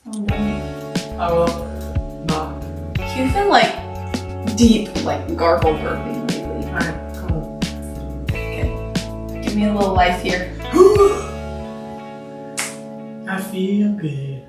Oh no. I will not. You've been like deep, like gargle burping lately. Alright, cool. Okay. Give me a little life here. I feel good.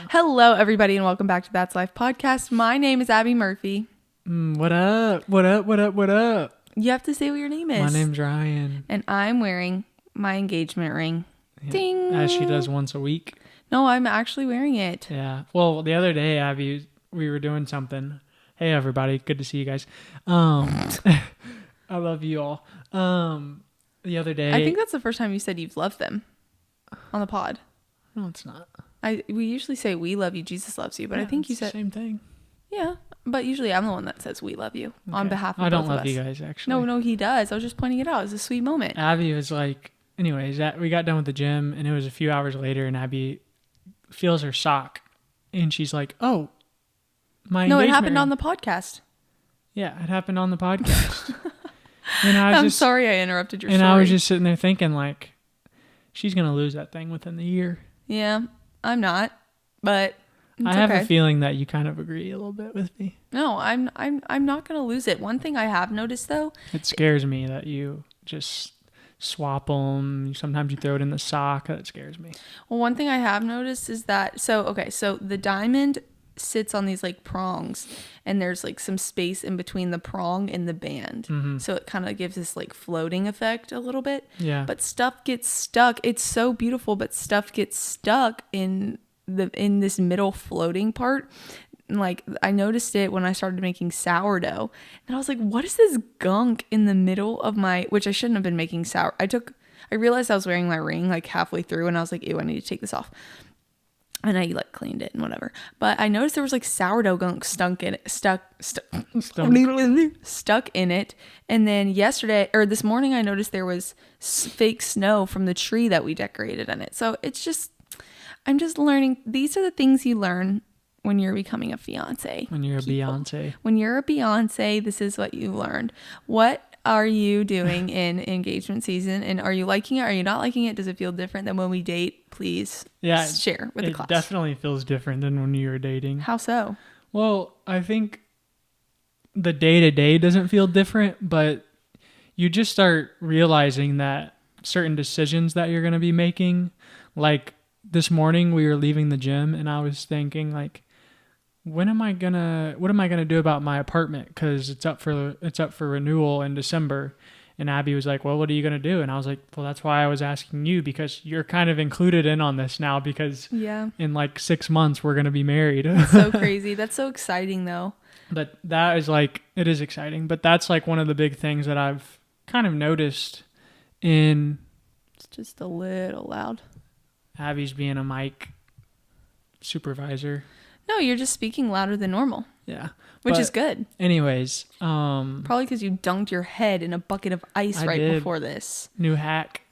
Hello, everybody, and welcome back to That's Life Podcast. My name is Abby Murphy. What up? What up? What up? What up? You have to say what your name is. My name's Ryan. And I'm wearing my engagement ring. Yeah. Ding! As she does once a week. No, I'm actually wearing it. Yeah. Well, the other day, Abby, we were doing something. Hey, everybody. Good to see you guys. I love you all. The other day. I think that's the first time you said you've loved them on the pod. No, it's not. We usually say we love you, Jesus loves you, but Yeah, I think you it's the said same thing. yeah. But usually I'm the one that says we love you on behalf of I don't both of love us. you guys, actually. No, he does. I was just pointing it out. It was a sweet moment. Abby was like, anyways, we got done with the gym, and it was a few hours later, and Abby feels her sock, and she's like, "Oh, my engagement No, it happened ring." on the podcast. Yeah, it happened on the podcast. And I'm sorry I interrupted your story. And I was just sitting there thinking, like, she's gonna lose that thing within the year. Yeah, I'm not, but I have a feeling that you kind of agree a little bit with me. No, I'm not gonna lose it. One thing I have noticed though, It scares me that you just swap them. Sometimes you throw it in the sock. That scares me. well, one thing I have noticed is that so the diamond sits on these like prongs, and there's like some space in between the prong and the band, so it kind of gives this like floating effect a little bit. Yeah. But stuff gets stuck. It's so beautiful, but stuff gets stuck in this middle floating part. Like I noticed it when I started making sourdough, and I was like, what is this gunk in the middle of my, which I shouldn't have been making I realized I was wearing my ring like halfway through, and I was like, ew, I need to take this off. And I like cleaned it and whatever. But I noticed there was like sourdough gunk stuck in it. And then this morning I noticed there was fake snow from the tree that we decorated in it. So I'm just learning. These are the things you learn when you're becoming a fiance. When you're a Beyonce. When you're a Beyonce, this is what you learned. What are you doing in engagement season? And are you liking it? Are you not liking it? Does it feel different than when we date? Please share with the class. It definitely feels different than when you were dating. How so? Well, I think the day-to-day doesn't feel different, but you just start realizing that certain decisions that you're going to be making, like this morning we were leaving the gym and I was thinking like, what am I gonna do about my apartment? Cause it's up for renewal in December. And Abby was like, well, what are you going to do? And I was like, well, that's why I was asking you, because you're kind of included in on this now, because in like 6 months we're going to be married. That's so crazy. That's so exciting though. But that is like, it is exciting, but that's like one of the big things that I've kind of noticed in. It's just a little loud. Abby's being a mic supervisor. No, you're just speaking louder than normal. Yeah. Which is good. Anyways. Probably because you dunked your head in a bucket of ice before this. New hack.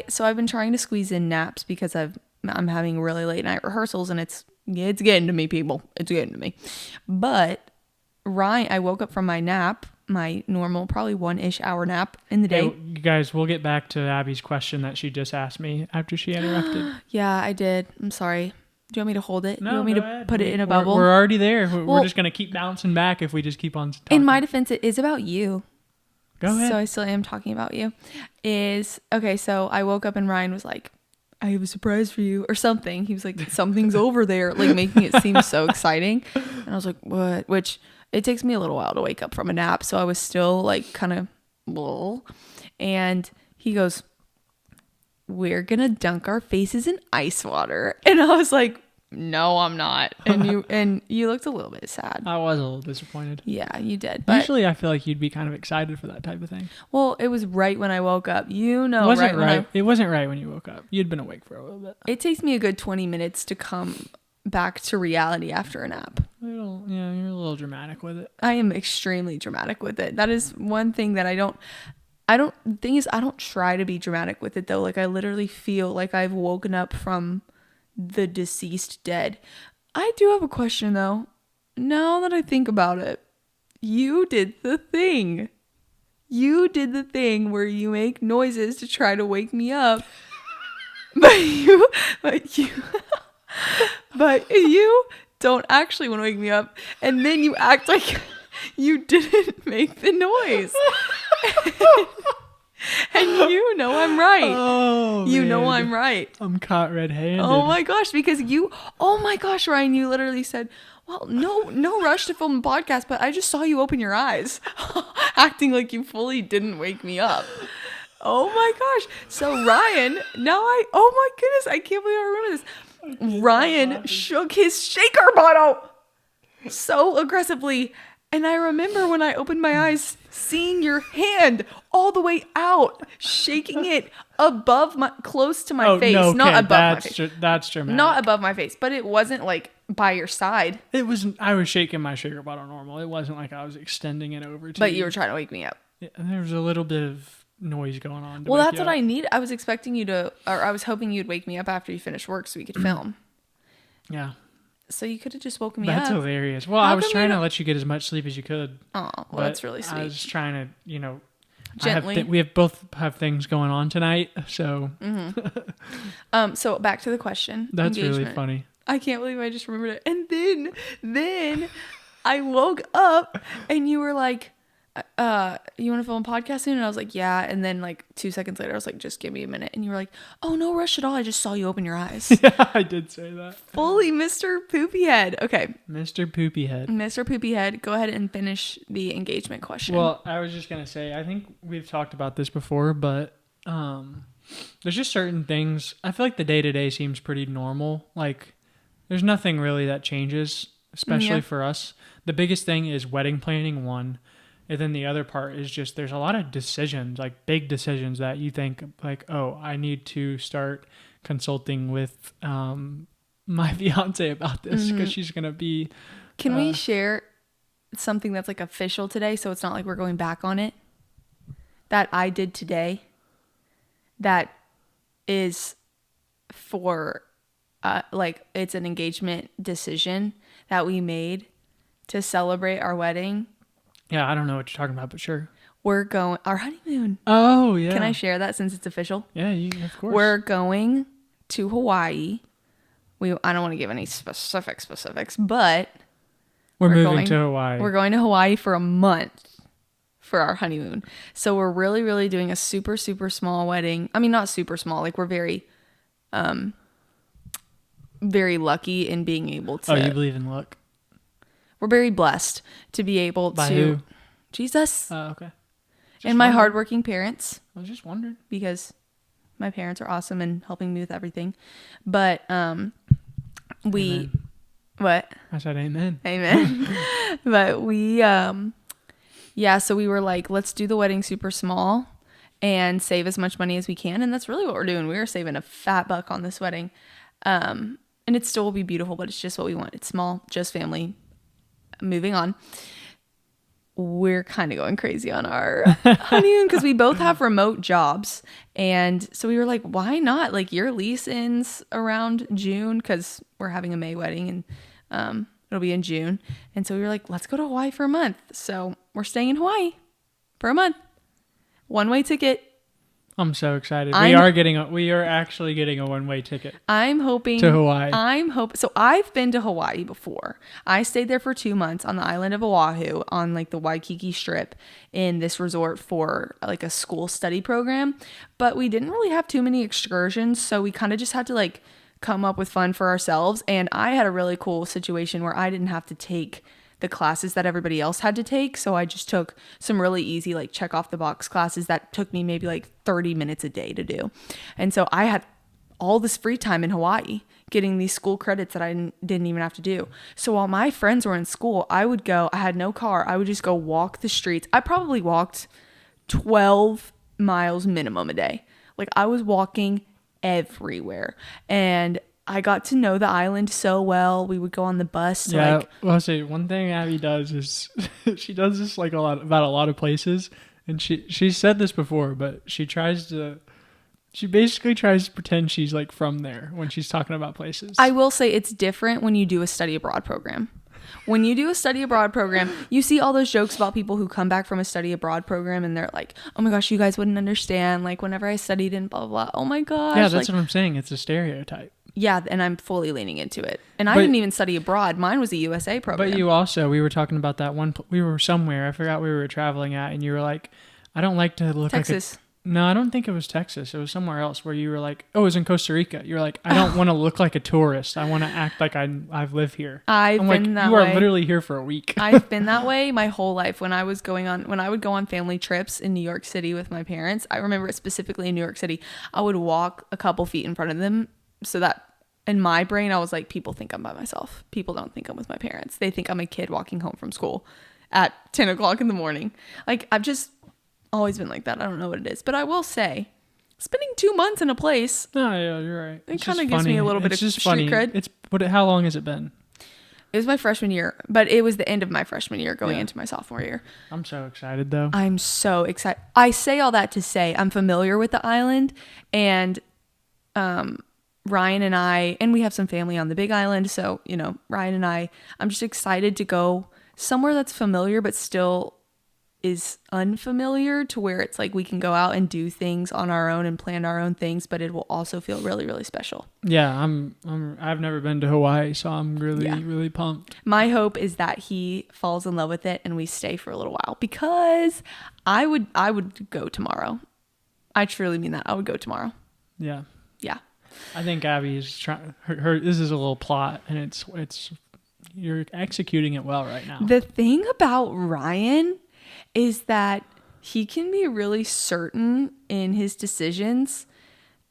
So I've been trying to squeeze in naps because I'm having really late night rehearsals, and it's getting to me, people. It's getting to me. But Ryan, I woke up from my nap, my normal probably 1-ish hour nap in the day. Hey, you guys, we'll get back to Abby's question that she just asked me after she interrupted. Yeah, I did. I'm sorry. Do you want me to hold it? No, you want me to put it in a bubble? We're already there. We're just going to keep bouncing back if we just keep on talking. In my defense, it is about you. Go ahead. So I still am talking about you. So I woke up and Ryan was like, I have a surprise for you or something. He was like, something's over there, like making it seem so exciting. And I was like, what? Which it takes me a little while to wake up from a nap. So I was still like kind of, blah. And he goes, we're going to dunk our faces in ice water. And I was like, no, I'm not. And you looked a little bit sad. I was a little disappointed. Yeah, you did. But usually I feel like you'd be kind of excited for that type of thing. Well, it was right when I woke up. It wasn't right. It wasn't right when you woke up. You'd been awake for a little bit. It takes me a good 20 minutes to come back to reality after a nap. You're a little dramatic with it. I am extremely dramatic with it. That is one thing that I don't try to be dramatic with it though. Like I literally feel like I've woken up from the deceased dead. I do have a question though. Now that I think about it, you did the thing. You did the thing where you make noises to try to wake me up. But you but you don't actually want to wake me up, and then you act like you didn't make the noise. And you know I'm right. Oh, you man. know I'm right. I'm caught red-handed. Oh my gosh, because oh my gosh, Ryan, you literally said, well, no rush to film a podcast, but I just saw you open your eyes, acting like you fully didn't wake me up. Oh my gosh. So Ryan, oh my goodness, I can't believe I remember this. Ryan shook his shaker bottle so aggressively. And I remember when I opened my eyes, seeing your hand all the way out, shaking it close to my face. No, okay. Not above my face. That's dramatic. Not above my face, but it wasn't like by your side. It wasn't. I was shaking my shaker bottle normal. It wasn't like I was extending it over to But you were trying to wake me up. Yeah, there was a little bit of noise going on. Well, that's what I need. I was expecting you to, or I was hoping you'd wake me up after you finished work so we could film. Yeah. So you could have just woken me That's up. hilarious. Well, I was trying to let you get as much sleep as you could. Oh, well, that's really sweet. I was trying to, gently. We both have things going on tonight, so. Mm-hmm. So back to the question. That's engagement. really funny. I can't believe I just remembered it. And then I woke up and you were like, you want to film a podcast soon? And I was like, yeah. And then like 2 seconds later, I was like, just give me a minute. And you were like, oh, no rush at all. I just saw you open your eyes. Yeah, I did say that. Fully Mr. Poopyhead. Okay. Mr. Poopyhead. Mr. Poopyhead, go ahead and finish the engagement question. Well, I was just going to say, I think we've talked about this before, but there's just certain things. I feel like the day-to-day seems pretty normal. Like, there's nothing really that changes, especially for us. The biggest thing is wedding planning, one. And then the other part is just there's a lot of decisions, like big decisions that you think like, oh, I need to start consulting with my fiance about this because she's going to be. Can we share something that's like official today so it's not like we're going back on it? That I did today that is for like it's an engagement decision that we made to celebrate our wedding. Yeah, I don't know what you're talking about, but sure. We're going our honeymoon. Oh, yeah. Can I share that since it's official? Yeah, of course. We're going to Hawaii. I don't want to give any specifics, but we're moving to Hawaii. We're going to Hawaii for a month for our honeymoon. So we're really, really doing a super, super small wedding. I mean, not super small. Like we're very, very lucky in being able to. Oh, you believe in luck? We're very blessed to be able By to. who? Jesus. Oh, okay. And my hardworking parents. I was just wondering. Because my parents are awesome and helping me with everything. But we. Amen. What? I said amen. Amen. But we, so we were like, let's do the wedding super small and save as much money as we can. And that's really what we're doing. We are saving a fat buck on this wedding. And it still will be beautiful, but it's just what we want. It's small, just family. Moving on. We're kind of going crazy on our honeymoon because we both have remote jobs. And so we were like, why not? Like your lease ends around June because we're having a May wedding and it'll be in June. And so we were like, let's go to Hawaii for a month. So we're staying in Hawaii for a month. One-way ticket. I'm so excited. We are actually getting a one-way ticket. I'm hoping to Hawaii. So I've been to Hawaii before. I stayed there for 2 months on the island of Oahu on like the Waikiki Strip in this resort for like a school study program. But we didn't really have too many excursions, so we kind of just had to like come up with fun for ourselves. And I had a really cool situation where I didn't have to take the classes that everybody else had to take. So I just took some really easy, like check off the box classes that took me maybe like 30 minutes a day to do. And so I had all this free time in Hawaii getting these school credits that I didn't even have to do. So while my friends were in school, I had no car. I would just go walk the streets. I probably walked 12 miles minimum a day. Like I was walking everywhere. And I got to know the island so well. We would go on the bus. Well, see, one thing Abby does is she does this like a lot of places, and she said this before, but she basically tries to pretend she's like from there when she's talking about places. I will say it's different when you do a study abroad program. When you do a study abroad program, you see all those jokes about people who come back from a study abroad program and they're like, oh my gosh, you guys wouldn't understand. Like whenever I studied in blah, blah, blah. Oh my gosh. Yeah, that's what I'm saying. It's a stereotype. Yeah, and I'm fully leaning into it. And I But- didn't even study abroad. Mine was a USA program. But you also, we were talking about that one, we were somewhere, I forgot where we were traveling at, and you were like, I don't like to look Texas. like no, I don't think it was Texas. It was somewhere else where you were like, oh, it was in Costa Rica. You were like, I don't want to look like a tourist. I want to act like I've lived here. I've I'm been like, that you way. are literally here for a week. I've been that way my whole life. When I would go on family trips in New York City with my parents, I remember it specifically in New York City, I would walk a couple feet in front of them so that in my brain, I was like, people think I'm by myself. People don't think I'm with my parents. They think I'm a kid walking home from school at 10 o'clock in the morning. Like, I've just always been like that. I don't know what it is. But I will say, spending 2 months in a place, No, yeah, you're right. it kind of gives me a little bit of just street funny. cred. How long has it been? It was my freshman year, but it was the end of my freshman year going Yeah. into my sophomore year. I'm so excited though. I'm so excited. I say all that to say I'm familiar with the island, and Ryan and I, and we have some family on the Big Island. So, Ryan and I'm just excited to go somewhere that's familiar, but still is unfamiliar, to where it's like we can go out and do things on our own and plan our own things, but it will also feel really, really special. Yeah, I've never been to Hawaii, so I'm really, really pumped. My hope is that he falls in love with it and we stay for a little while, because I would go tomorrow. I truly mean that. I would go tomorrow. Yeah. Yeah. I think Abby's trying her this is a little plot, and it's you're executing it well right now. The thing about Ryan is that he can be really certain in his decisions,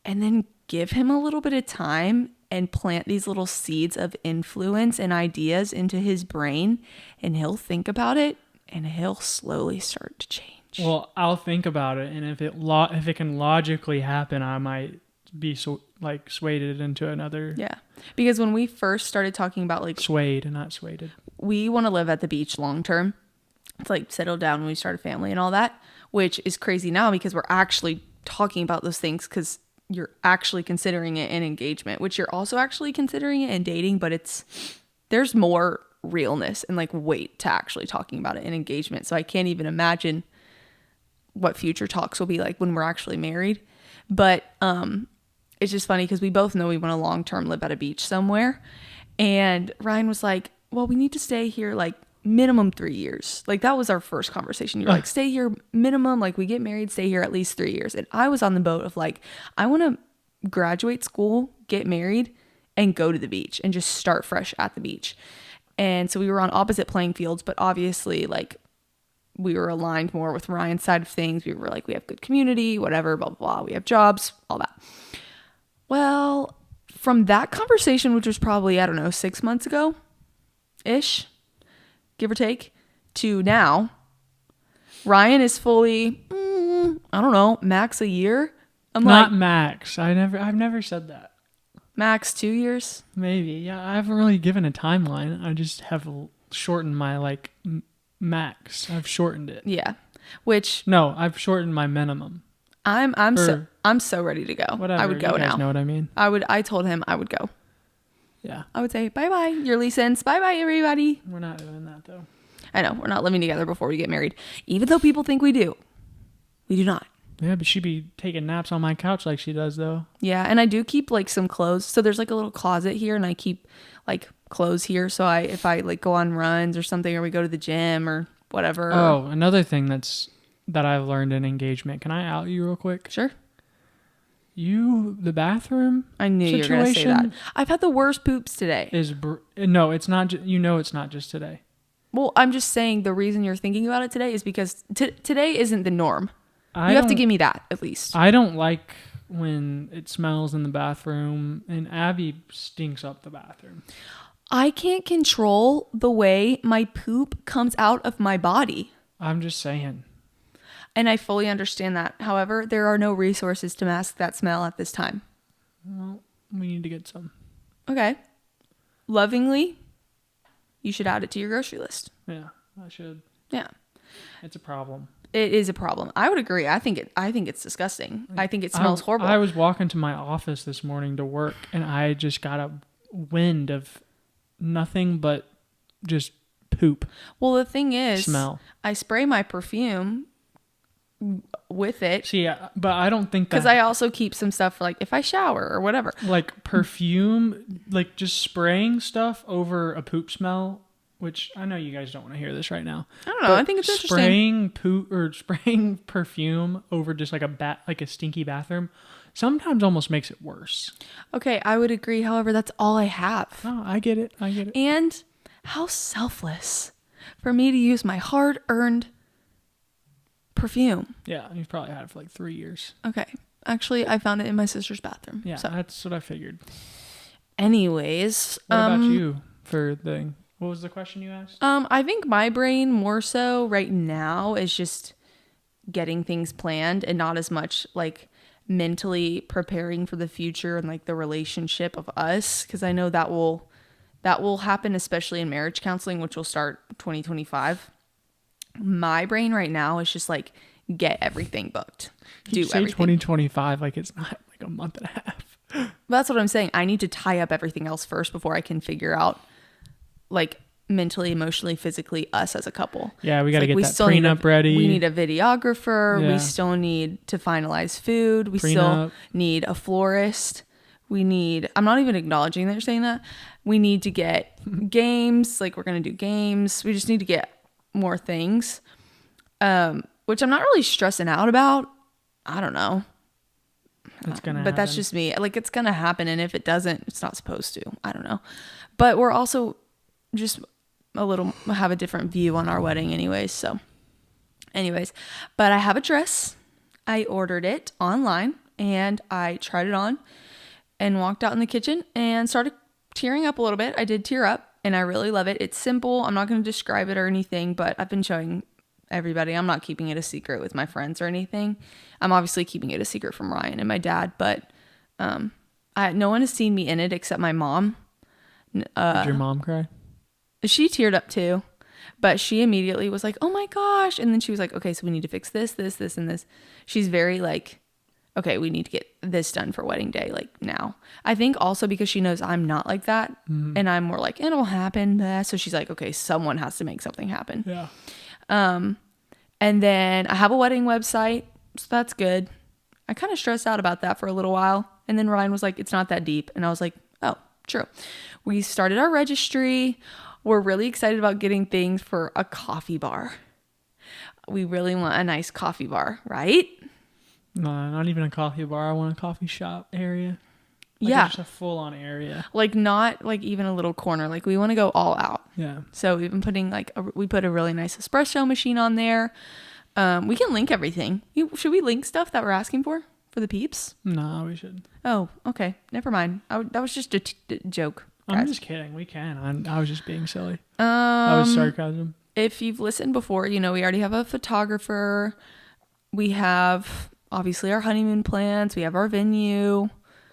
and then give him a little bit of time and plant these little seeds of influence and ideas into his brain, and he'll think about it and he'll slowly start to change. Well, I'll think about it, and if it can logically happen, I might be swayed into another. Yeah. Because when we first started talking about swayed and not swayed. We want to live at the beach long term. To settle down when we start a family and all that, which is crazy now because we're actually talking about those things, because you're actually considering it in engagement, which you're also actually considering it in dating, but there's more realness and weight to actually talking about it in engagement. So I can't even imagine what future talks will be like when we're actually married. But it's just funny because we both know we want to long term live at a beach somewhere, and Ryan was like, well, we need to stay here minimum 3 years. That was our first conversation. You're like, stay here minimum, we get married, stay here at least 3 years. And I was on the boat of I want to graduate school, get married, and go to the beach and just start fresh at the beach. And so we were on opposite playing fields, but obviously we were aligned more with Ryan's side of things. We were we have good community, whatever, blah, blah, blah. We have jobs, all that. Well, from that conversation, which was probably, 6 months ago ish, give or take, to now, Ryan is fully, I don't know, max a year. I'm not max. I've never said that. Max 2 years? Maybe. Yeah, I haven't really given a timeline. I just have shortened my max. I've shortened it. Yeah. Which no, I've shortened my minimum. I'm so ready to go. Whatever. I would go you guys now. Know what I mean? I told him I would go. Yeah. I would say, bye-bye, yearly sense. Bye-bye, everybody. We're not doing that, though. I know. We're not living together before we get married. Even though people think we do. We do not. Yeah, but she'd be taking naps on my couch like she does, though. Yeah, and I do keep, some clothes. So there's, a little closet here, and I keep, clothes here. So if I, go on runs or something, or we go to the gym or whatever. Oh, another thing that I've learned in engagement. Can I out you real quick? Sure. The bathroom I knew you were going to say that. I've had the worst poops today. No, it's not. It's not just today. Well, I'm just saying the reason you're thinking about it today is because today isn't the norm. You have to give me that, at least. I don't like when it smells in the bathroom, and Abby stinks up the bathroom. I can't control the way my poop comes out of my body. I'm just saying. And I fully understand that. However, there are no resources to mask that smell at this time. Well, we need to get some. Okay. Lovingly, you should add it to your grocery list. Yeah, I should. Yeah. It's a problem. It is a problem. I would agree. I think it's disgusting. I think it smells horrible. I was walking to my office this morning to work, and I just got a wind of nothing but just poop. Well, the thing is, smell. I spray my perfume with it. See, but I don't think that, because I also keep some stuff for like if I shower or whatever. like perfume, like just spraying stuff over a poop smell, which I know you guys don't want to hear this right now. I don't know. I think it's interesting. Spraying poop or spraying perfume over just like a stinky bathroom sometimes almost makes it worse. Okay, I would agree. However, that's all I have. Oh, I get it. And how selfless for me to use my hard-earned perfume. Yeah, you've probably had it for like 3 years. Okay. Actually, I found it in my sister's bathroom. Yeah, so that's what I figured. Anyways. What about you for the... What was the question you asked? I think my brain more so right now is just getting things planned and not as much like mentally preparing for the future and like the relationship of us, because I know that will happen, especially in marriage counseling, which will start 2025. My brain right now is just like get everything booked. You say everything. 2025 like it's not like a month and a half. That's what I'm saying. I need to tie up everything else first before I can figure out like mentally, emotionally, physically us as a couple. Yeah, we got to get that prenup ready. We need a videographer. Yeah. We still need to finalize food. We still need a florist. We need, I'm not even acknowledging that you're saying that. We need to get games. Like we're going to do games. We just need to get more things, which I'm not really stressing out about. I don't know. It's going to happen. But that's just me. Like it's going to happen. And if it doesn't, it's not supposed to. I don't know. But we're also just have a different view on our wedding anyways. But I have a dress. I ordered it online and I tried it on and walked out in the kitchen and started tearing up a little bit. I did tear up and I really love it. It's simple. I'm not going to describe it or anything, but I've been showing everybody. I'm not keeping it a secret with my friends or anything. I'm obviously keeping it a secret from Ryan and my dad, but no one has seen me in it except my mom. Did your mom cry? She teared up too, but she immediately was like, oh my gosh. And then she was like, okay, so we need to fix this, and this. She's very like, okay, we need to get this done for wedding day, like now. I think also because she knows I'm not like that and I'm more like, it'll happen. So she's like, okay, someone has to make something happen. Yeah. And then I have a wedding website, so that's good. I kind of stressed out about that for a little while. And then Ryan was like, it's not that deep. And I was like, oh, true. We started our registry. We're really excited about getting things for a coffee bar. We really want a nice coffee bar, right? No, not even a coffee bar. I want a coffee shop area. Like yeah. Just a full-on area. Like not like even a little corner. Like we want to go all out. Yeah. So we've been putting we put a really nice espresso machine on there. We can link everything. Should we link stuff that we're asking for the peeps? No, we should. Oh, okay. Never mind. That was just a joke. Guys. I'm just kidding. We can. I was just being silly. That was sarcasm. If you've listened before, we already have a photographer. We have obviously our honeymoon plans. We have our venue.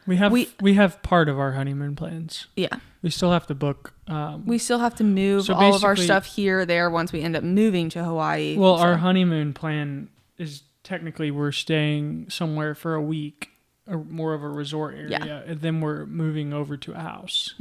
We have part of our honeymoon plans. Yeah. We still have to book. We still have to move all of our stuff here or there once we end up moving to Hawaii. Well, our honeymoon plan is technically we're staying somewhere for a week. Or more of a resort area, and then we're moving over to a house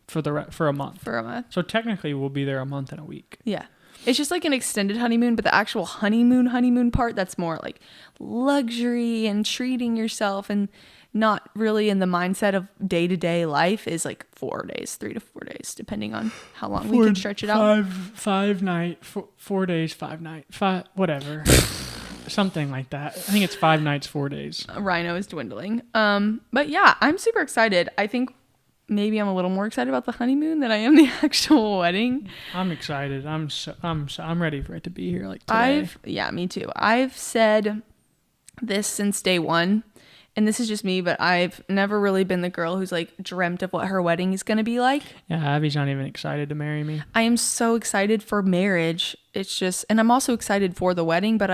for a month. For a month. So technically, we'll be there a month and a week. Yeah, it's just like an extended honeymoon, but the actual honeymoon part that's more like luxury and treating yourself, and not really in the mindset of day-to-day life is like 4 days, 3 to 4 days, depending on how long we can stretch it out. 4 days, 5 nights, whatever. Something like that. I think it's 5 nights, 4 days. Rhino is dwindling. But yeah, I'm super excited. I think maybe I'm a little more excited about the honeymoon than I am the actual wedding. I'm excited. I'm ready for it to be here like today. Yeah, me too. I've said this since day one, and this is just me, but I've never really been the girl who's like dreamt of what her wedding is going to be like. Yeah, Abby's not even excited to marry me. I am so excited for marriage. It's just, and I'm also excited for the wedding, but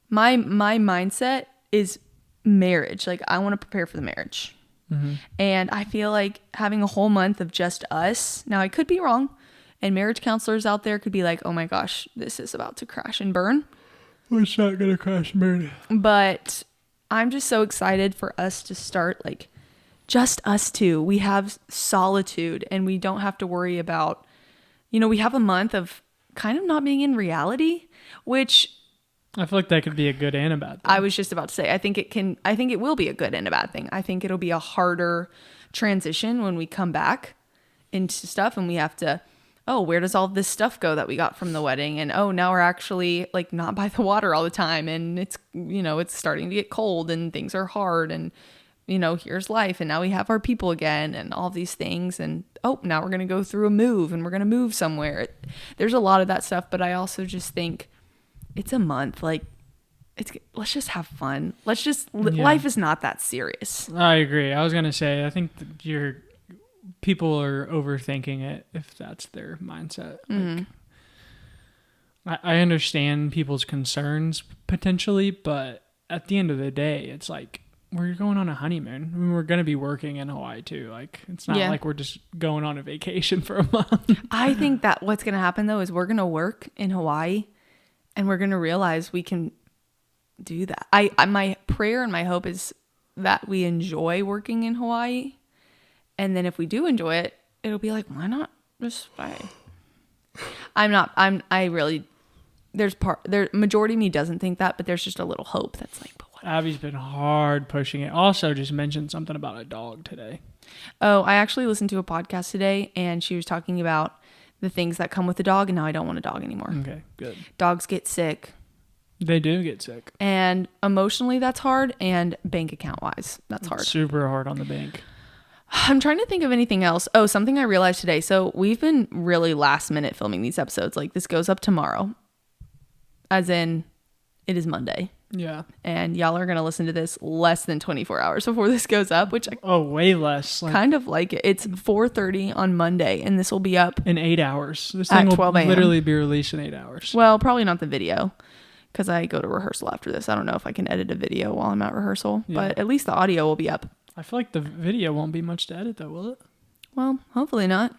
my mindset is marriage. Like I want to prepare for the marriage. Mm-hmm. And I feel like having a whole month of just us. Now I could be wrong. And marriage counselors out there could be like, oh my gosh, this is about to crash and burn. It's not going to crash and burn. But I'm just so excited for us to start like just us two. We have solitude and we don't have to worry about, we have a month of kind of not being in reality, which I feel like that could be a good and a bad thing. I was just about to say, I think it will be a good and a bad thing. I think it'll be a harder transition when we come back into stuff and we have to, oh, where does all this stuff go that we got from the wedding? And oh, now we're actually like not by the water all the time. And it's, it's starting to get cold and things are hard and, here's life. And now we have our people again and all these things. And oh, now we're going to go through a move and we're going to move somewhere. There's a lot of that stuff. But I also just think it's a month. Like, let's just have fun. Let's just, life is not that serious. I agree. I was going to say, I think people are overthinking it if that's their mindset. Like, I understand people's concerns potentially, but at the end of the day, it's like, we're going on a honeymoon. I mean, we're going to be working in Hawaii too. Like, it's not like we're just going on a vacation for a month. I think that what's going to happen though is we're going to work in Hawaii and we're going to realize we can do that. My prayer and my hope is that we enjoy working in Hawaii. And then if we do enjoy it, it'll be like, why not just stay? Majority of me doesn't think that, but there's just a little hope that's like, but what? Abby's been hard pushing it. Also just mentioned something about a dog today. Oh, I actually listened to a podcast today and she was talking about the things that come with a dog, and now I don't want a dog anymore. Okay, good. Dogs get sick. They do get sick. And emotionally that's hard, and bank account wise that's hard. Super hard on the bank. I'm trying to think of anything else. Oh, something I realized today. So we've been really last minute filming these episodes. Like, this goes up tomorrow. As in, it is Monday. Yeah. And y'all are going to listen to this less than 24 hours before this goes up, which way less. Kind of like it. It's 4:30 on Monday, and this will be up in 8 hours. This thing will 12 a.m. literally be released in 8 hours. Well, probably not the video, because I go to rehearsal after this. I don't know if I can edit a video while I'm at rehearsal, but at least the audio will be up. I feel like the video won't be much to edit though, will it? Well, hopefully not.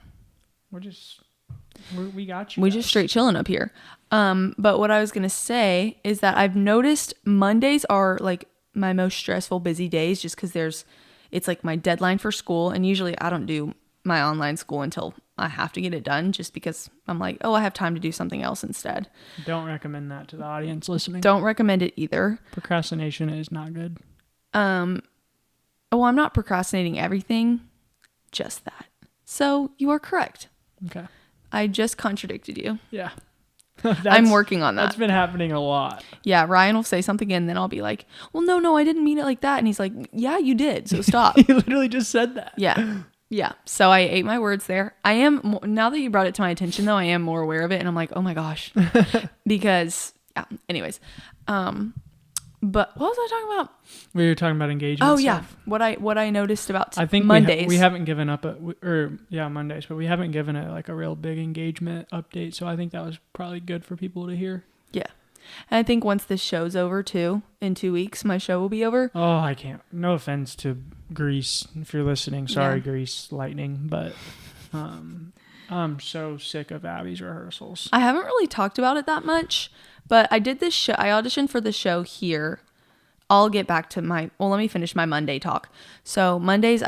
We got you. We just straight chilling up here. But what I was going to say is that I've noticed Mondays are like my most stressful, busy days, just because it's like my deadline for school. And usually I don't do my online school until I have to get it done, just because I'm like, oh, I have time to do something else instead. Don't recommend that to the audience listening. Don't recommend it either. Procrastination is not good. Well, I'm not procrastinating everything, just that. So you are correct. Okay. I just contradicted you. Yeah. I'm working on that. That's been happening a lot. Yeah, Ryan will say something and then I'll be like, well, no, I didn't mean it like that. And he's like, yeah, you did. So stop. He literally just said that. Yeah. Yeah. So I ate my words there. I am, now that you brought it to my attention though, I am more aware of it. And I'm like, oh my gosh. Because, yeah. Anyways. But what was I talking about? We were talking about engagement. Oh stuff. Yeah. What I noticed about I think Mondays. We haven't given up Mondays, but we haven't given it like a real big engagement update. So I think that was probably good for people to hear. Yeah. And I think once this show's over too, in 2 weeks, my show will be over. Oh, I can't. No offense to Grease, if you're listening. Sorry, Grease Lightning, but I'm so sick of Abby's rehearsals. I haven't really talked about it that much, but I did this show. I auditioned for the show here. I'll get back to let me finish my Monday talk. So Mondays,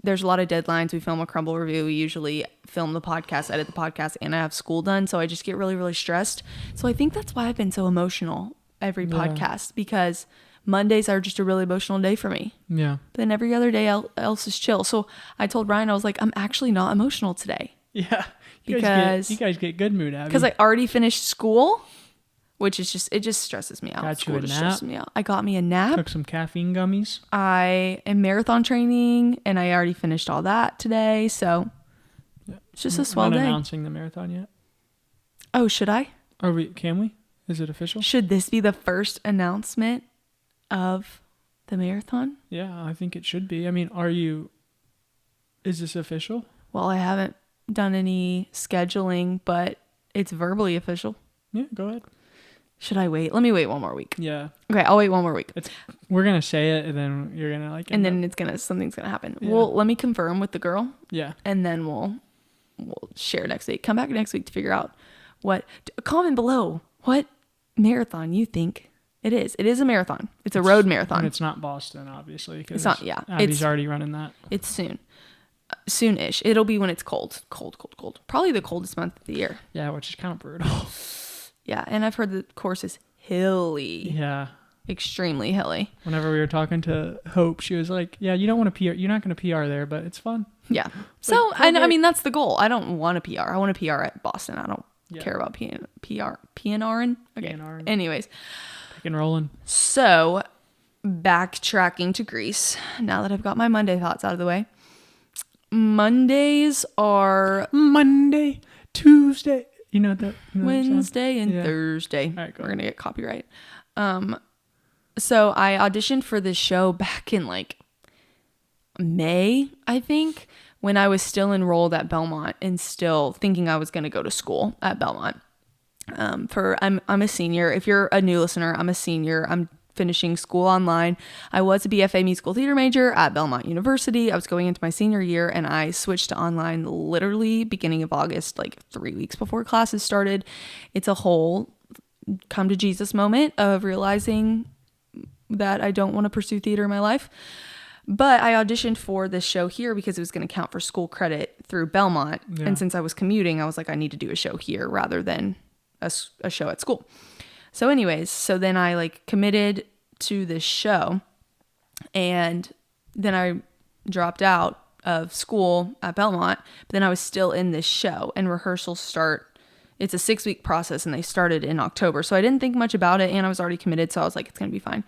there's a lot of deadlines. We film a crumble review. We usually film the podcast, edit the podcast, and I have school done. So I just get really, really stressed. So I think that's why I've been so emotional every podcast, because Mondays are just a really emotional day for me. Yeah. Then every other day else is chill. So I told Ryan, I was like, I'm actually not emotional today. Yeah. You guys get good mood, Abby. Because I already finished school. Which is it just stresses me out. Got you a nap. Stresses me out. I got me a nap. Took some caffeine gummies. I am marathon training, and I already finished all that today. So it's just a swell day. Not announcing the marathon yet. Oh, should I? Can we? Is it official? Should this be the first announcement of the marathon? Yeah, I think it should be. I mean, is this official? Well, I haven't done any scheduling, but it's verbally official. Yeah, go ahead. Should I wait? Let me wait one more week. Yeah. Okay, I'll wait one more week. We're going to say it, and then you're going to and then something's going to happen. Yeah. Well, let me confirm with the girl. Yeah. And then we'll share next week. Come back next week to figure out comment below what marathon you think it is. It is a marathon. It's a road marathon. And it's not Boston, obviously. It's not, yeah. Abby's already running that. It's soon. Soon-ish. It'll be when it's cold. Cold. Probably the coldest month of the year. Yeah, which is kind of brutal. Yeah, and I've heard the course is hilly. Yeah. Extremely hilly. Whenever we were talking to Hope, she was like, yeah, you don't want to PR. You're not going to PR there, but it's fun. Yeah. So, and I mean, that's the goal. I don't want a PR. I want a PR at Boston. I don't care about PNRing. Okay. PNR. Anyways. Pick and rolling. So, backtracking to Greece. Now that I've got my Monday thoughts out of the way. Mondays are Monday, Tuesday. You know that? Wednesday and Thursday. All right, we're going to get copyright. So I auditioned for this show back in like May, I think, when I was still enrolled at Belmont and still thinking I was going to go to school at Belmont. I'm a senior. If you're a new listener, I'm a senior. I'm finishing school online. I was a BFA musical theater major at Belmont University. I was going into my senior year and I switched to online literally beginning of August, like 3 weeks before classes started. It's a whole come to Jesus moment of realizing that I don't want to pursue theater in my life. But I auditioned for this show here because it was going to count for school credit through Belmont. Yeah. And since I was commuting, I was like, I need to do a show here rather than a show at school. So anyways, so then I like committed to this show and then I dropped out of school at Belmont, but then I was still in this show and rehearsals start. It's a 6-week process and they started in October. So I didn't think much about it and I was already committed. So I was like, it's going to be fine.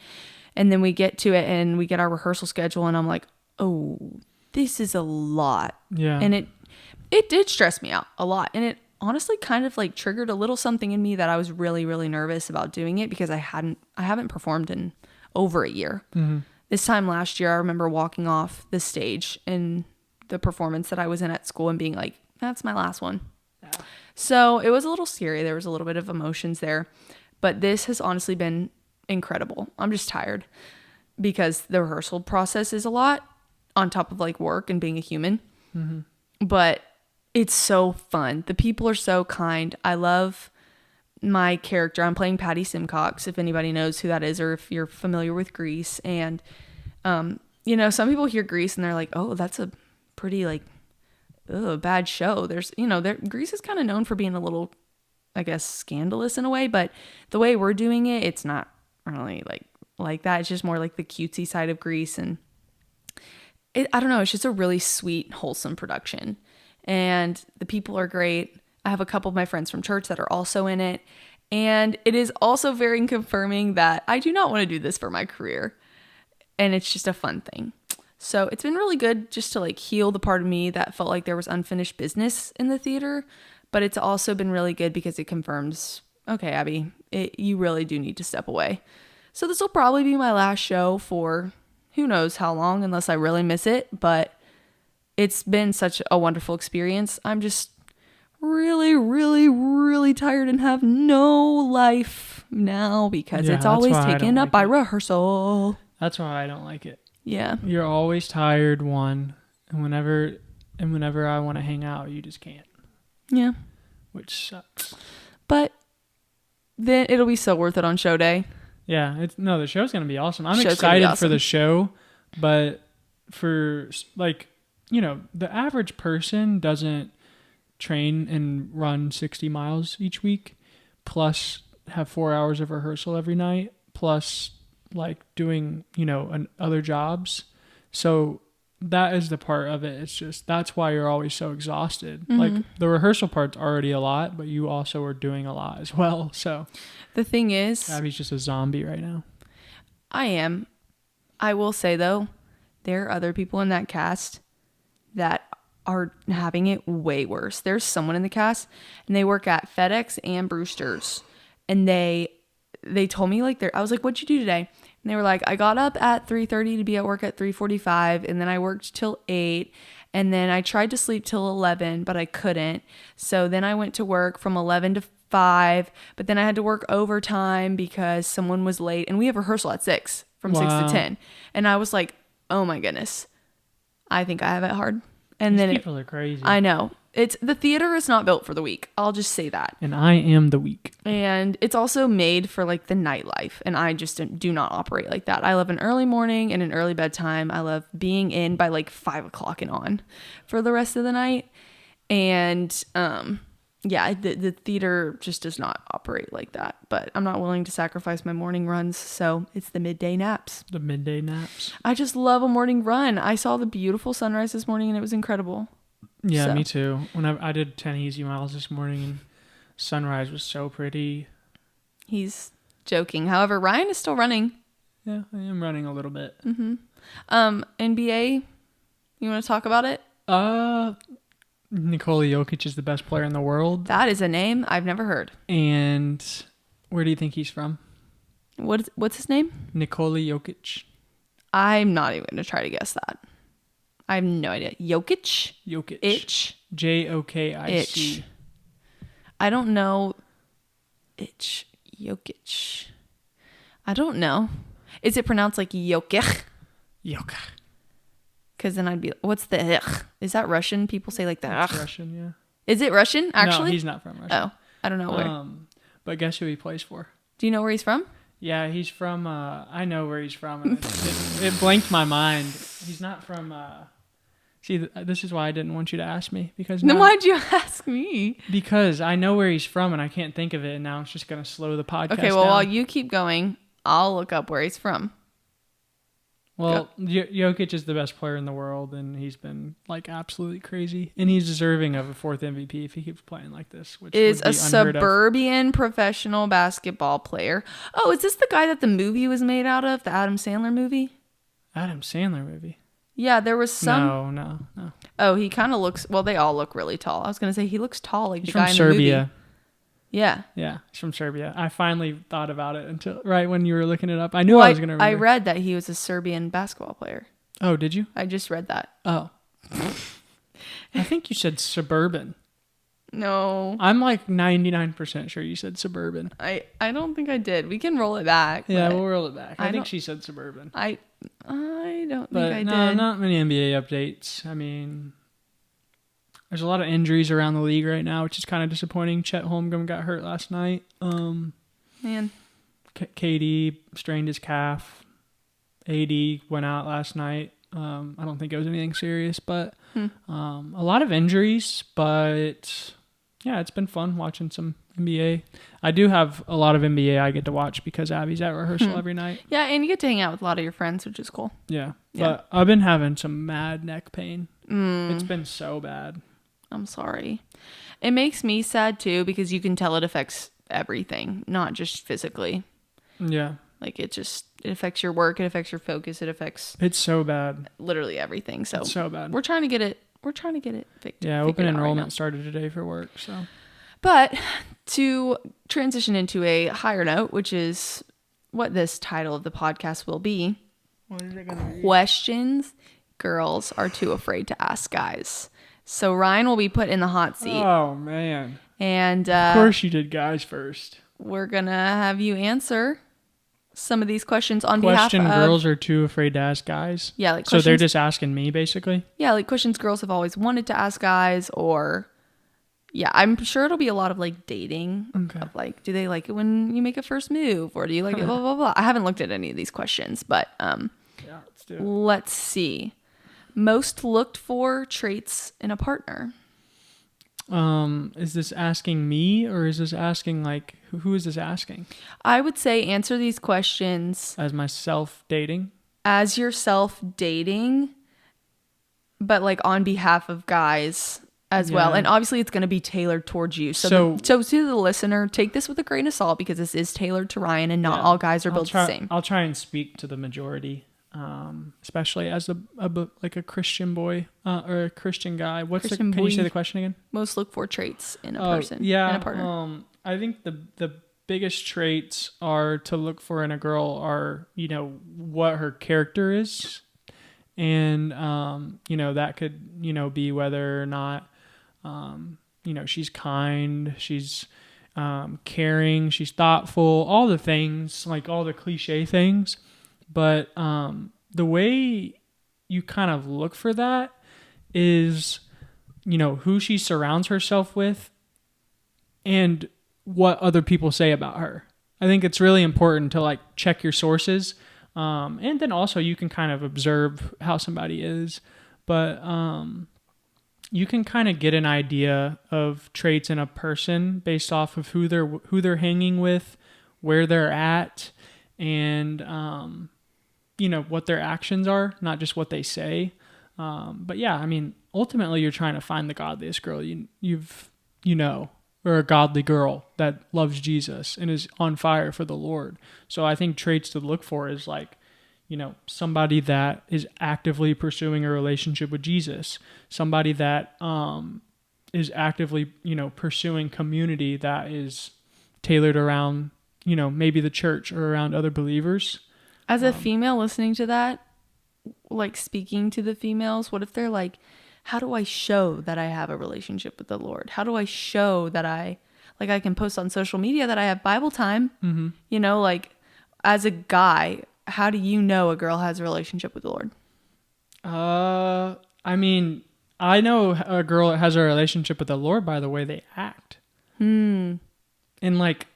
And then we get to it and we get our rehearsal schedule and I'm like, oh, this is a lot. Yeah. And it did stress me out a lot. And it honestly kind of like triggered a little something in me that I was really, really nervous about doing it because I haven't performed in over a year. Mm-hmm. This time last year, I remember walking off the stage in the performance that I was in at school and being like, that's my last one. Yeah. So it was a little scary. There was a little bit of emotions there, but this has honestly been incredible. I'm just tired because the rehearsal process is a lot on top of like work and being a human, mm-hmm. but it's so fun. The people are so kind. I love my character. I'm playing Patty Simcox, if anybody knows who that is, or if you're familiar with Grease. And, some people hear Grease and they're like, oh, that's a pretty like, bad show. There's, Grease is kind of known for being a little, I guess, scandalous in a way, but the way we're doing it, it's not really like that. It's just more like the cutesy side of Grease. And I don't know. It's just a really sweet, wholesome production. And the people are great. I have a couple of my friends from church that are also in it. And it is also very confirming that I do not want to do this for my career. And it's just a fun thing. So it's been really good just to like heal the part of me that felt like there was unfinished business in the theater. But it's also been really good because it confirms, okay, Abby, you really do need to step away. So this will probably be my last show for who knows how long, unless I really miss it. But it's been such a wonderful experience. I'm just really, really, really tired and have no life now because it's always taken up by rehearsal. That's why I don't like it. Yeah. You're always tired, and whenever I want to hang out, you just can't. Yeah. Which sucks. But then it'll be so worth it on show day. Yeah. The show's going to be awesome. I'm excited for the show, but for like, the average person doesn't train and run 60 miles each week, plus have 4 hours of rehearsal every night, plus like doing, other jobs. So that is the part of it. It's just, that's why you're always so exhausted. Mm-hmm. Like the rehearsal part's already a lot, but you also are doing a lot as well. So the thing is, Abby's just a zombie right now. I am. I will say though, there are other people in that cast that are having it way worse. There's someone in the cast and they work at FedEx and Brewster's, and they told me like I was like, what'd you do today? And they were like, I got up at 3:30 to be at work at 3:45, and then I worked till 8, and then I tried to sleep till 11, but I couldn't. So then I went to work from 11 to 5, but then I had to work overtime because someone was late, and we have rehearsal at 6 from 6 to 10. And I was like, oh my goodness, I think I have it hard. And These people are crazy. I know. The theater is not built for the weak. I'll just say that. And I am the weak. And it's also made for like the nightlife. And I just do not operate like that. I love an early morning and an early bedtime. I love being in by like 5 o'clock and on for the rest of the night. And yeah, the theater just does not operate like that. But I'm not willing to sacrifice my morning runs, so it's the midday naps. The midday naps. I just love a morning run. I saw the beautiful sunrise this morning, and it was incredible. Yeah, So. me too. When I did 10 easy miles this morning, and sunrise was so pretty. He's joking. However, Ryan is still running. Yeah, I am running a little bit. Mm-hmm. NBA, you want to talk about it? Nikola Jokic is the best player in the world. That is a name I've never heard. And where do you think he's from? What's his name? Nikola Jokic. I'm not even going to try to guess that. I have no idea. Jokic? Jokic. Jokic. I don't know. Jokic. I don't know. Is it pronounced like Jokic? Jokic. Because then I'd be, what's the ugh? Is that Russian? People say like the ugh. It's Russian, yeah. Is it Russian, actually? No, he's not from Russia. Oh, I don't know where. But guess who he plays for? Do you know where he's from? Yeah, he's from, I know where he's from. And it blanked my mind. He's not from, see, this is why I didn't want you to ask me. Because then why'd you ask me? Because I know where he's from and I can't think of it. And now it's just going to slow the podcast Okay, well, down. while you keep going, I'll look up where he's from. Well, Jokic is the best player in the world, and he's been like absolutely crazy, and he's deserving of a 4th MVP if he keeps playing like this. Which is would be a suburban professional basketball player. Oh, is this the guy that the movie was made out of? The Adam Sandler movie? Adam Sandler movie? Yeah, there was some. No. Oh, he kind of looks. Well, they all look really tall. I was gonna say he looks tall, like He's the guy from in Serbia. the movie. Yeah. Yeah, he's from Serbia. I finally thought about it until right when you were looking it up. I knew I was going to remember. I read that he was a Serbian basketball player. Oh, did you? I just read that. Oh. I think you said suburban. No. I'm like 99% sure you said suburban. I don't think I did. We can roll it back. Yeah, we'll roll it back. I think she said suburban. I don't but think I no, did. Not many NBA updates. I mean, there's a lot of injuries around the league right now, which is kind of disappointing. Chet Holmgren got hurt last night. Man. KD strained his calf. AD went out last night. I don't think it was anything serious, but a lot of injuries. But yeah, it's been fun watching some NBA. I do have a lot of NBA I get to watch because Abby's at rehearsal every night. Yeah, and you get to hang out with a lot of your friends, which is cool. Yeah. But I've been having some mad neck pain. It's been so bad. I'm sorry. It makes me sad too because you can tell it affects everything, not just physically. Yeah. Like it affects your work, it affects your focus, it affects It's so bad. literally everything. So It's so bad. We're trying to get it fixed. Yeah, open enrollment started today for work, so. But to transition into a higher note, which is what this title of the podcast will be. What is it gonna be? Questions girls are too afraid to ask guys. So Ryan will be put in the hot seat. Oh, man. And of course you did guys first. We're going to have you answer some of these questions on behalf of... girls are too afraid to ask guys? Yeah, like questions... So they're just asking me, basically? Yeah, like questions girls have always wanted to ask guys, or... Yeah, I'm sure it'll be a lot of like dating. Okay. Of like, do they like it when you make a first move? Or do you like it blah, blah, blah. I haven't looked at any of these questions, but... Yeah, let's do it. Let's see. Most looked for traits in a partner. Is this asking me or is this asking like who is this asking? I would say answer these questions as myself dating. As yourself dating, but like on behalf of guys as well. And obviously it's going to be tailored towards you. So to the listener, take this with a grain of salt because this is tailored to Ryan and not all guys are built the same. I'll try and speak to the majority. Especially as a Christian boy or a Christian guy. Can you say the question again? Most look for traits in a person. Yeah. In a partner. I think the biggest traits are to look for in a girl are, what her character is. And, that could, be whether or not, she's kind, she's caring, she's thoughtful, all the things, like all the cliche things. But the way you kind of look for that is, who she surrounds herself with and what other people say about her. I think it's really important to like check your sources. And then also you can kind of observe how somebody is. But you can kind of get an idea of traits in a person based off of who they're hanging with, where they're at, and what their actions are, not just what they say. But yeah, I mean, ultimately, you're trying to find the godliest girl or a godly girl that loves Jesus and is on fire for the Lord. So I think traits to look for is like, somebody that is actively pursuing a relationship with Jesus, somebody that is actively, pursuing community that is tailored around, maybe the church or around other believers. As a female listening to that, like speaking to the females, what if they're like, how do I show that I have a relationship with the Lord? How do I show that I can post on social media that I have Bible time? Mm-hmm. Like as a guy, how do you know a girl has a relationship with the Lord? I mean, I know a girl that has a relationship with the Lord by the way they act. And like,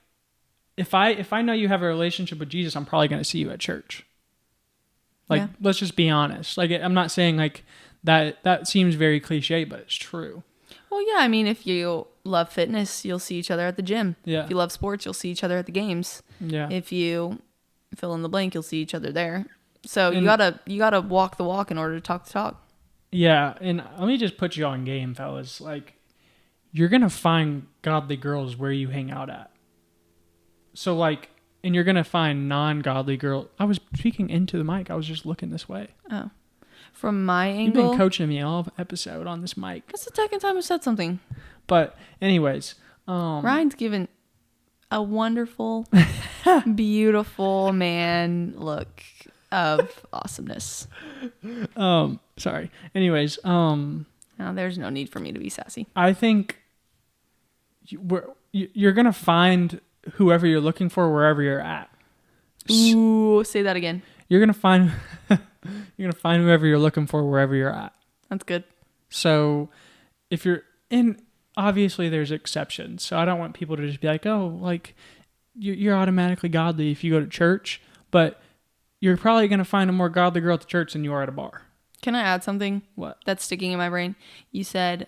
if I know you have a relationship with Jesus, I'm probably going to see you at church. Like, let's just be honest. Like, I'm not saying like that seems very cliche, but it's true. Well, yeah. I mean, if you love fitness, you'll see each other at the gym. Yeah. If you love sports, you'll see each other at the games. Yeah. If you fill in the blank, you'll see each other there. So you gotta walk the walk in order to talk the talk. Yeah. And let me just put you on game, fellas. Like, you're going to find godly girls where you hang out at. So like, and you're going to find non-godly girl. I was speaking into the mic. I was just looking this way. Oh. From my angle. You've been coaching me all episode on this mic. That's the second time I said something. But anyways. Ryan's given a wonderful, beautiful man look of awesomeness. Sorry. Anyways. No, there's no need for me to be sassy. I think you're going to find whoever you're looking for wherever you're at. Ooh, say that again. You're gonna find whoever you're looking for wherever you're at. That's good. So if you're in, obviously there's exceptions. So I don't want people to just be like, oh, like you're automatically godly if you go to church, but you're probably gonna find a more godly girl at the church than you are at a bar. Can I add something? What? That's sticking in my brain. You said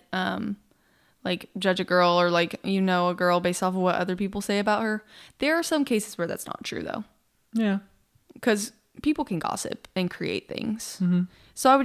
like judge a girl or like a girl based off of what other people say about her. There are some cases where that's not true though. Yeah. Because people can gossip and create things. Mm-hmm. So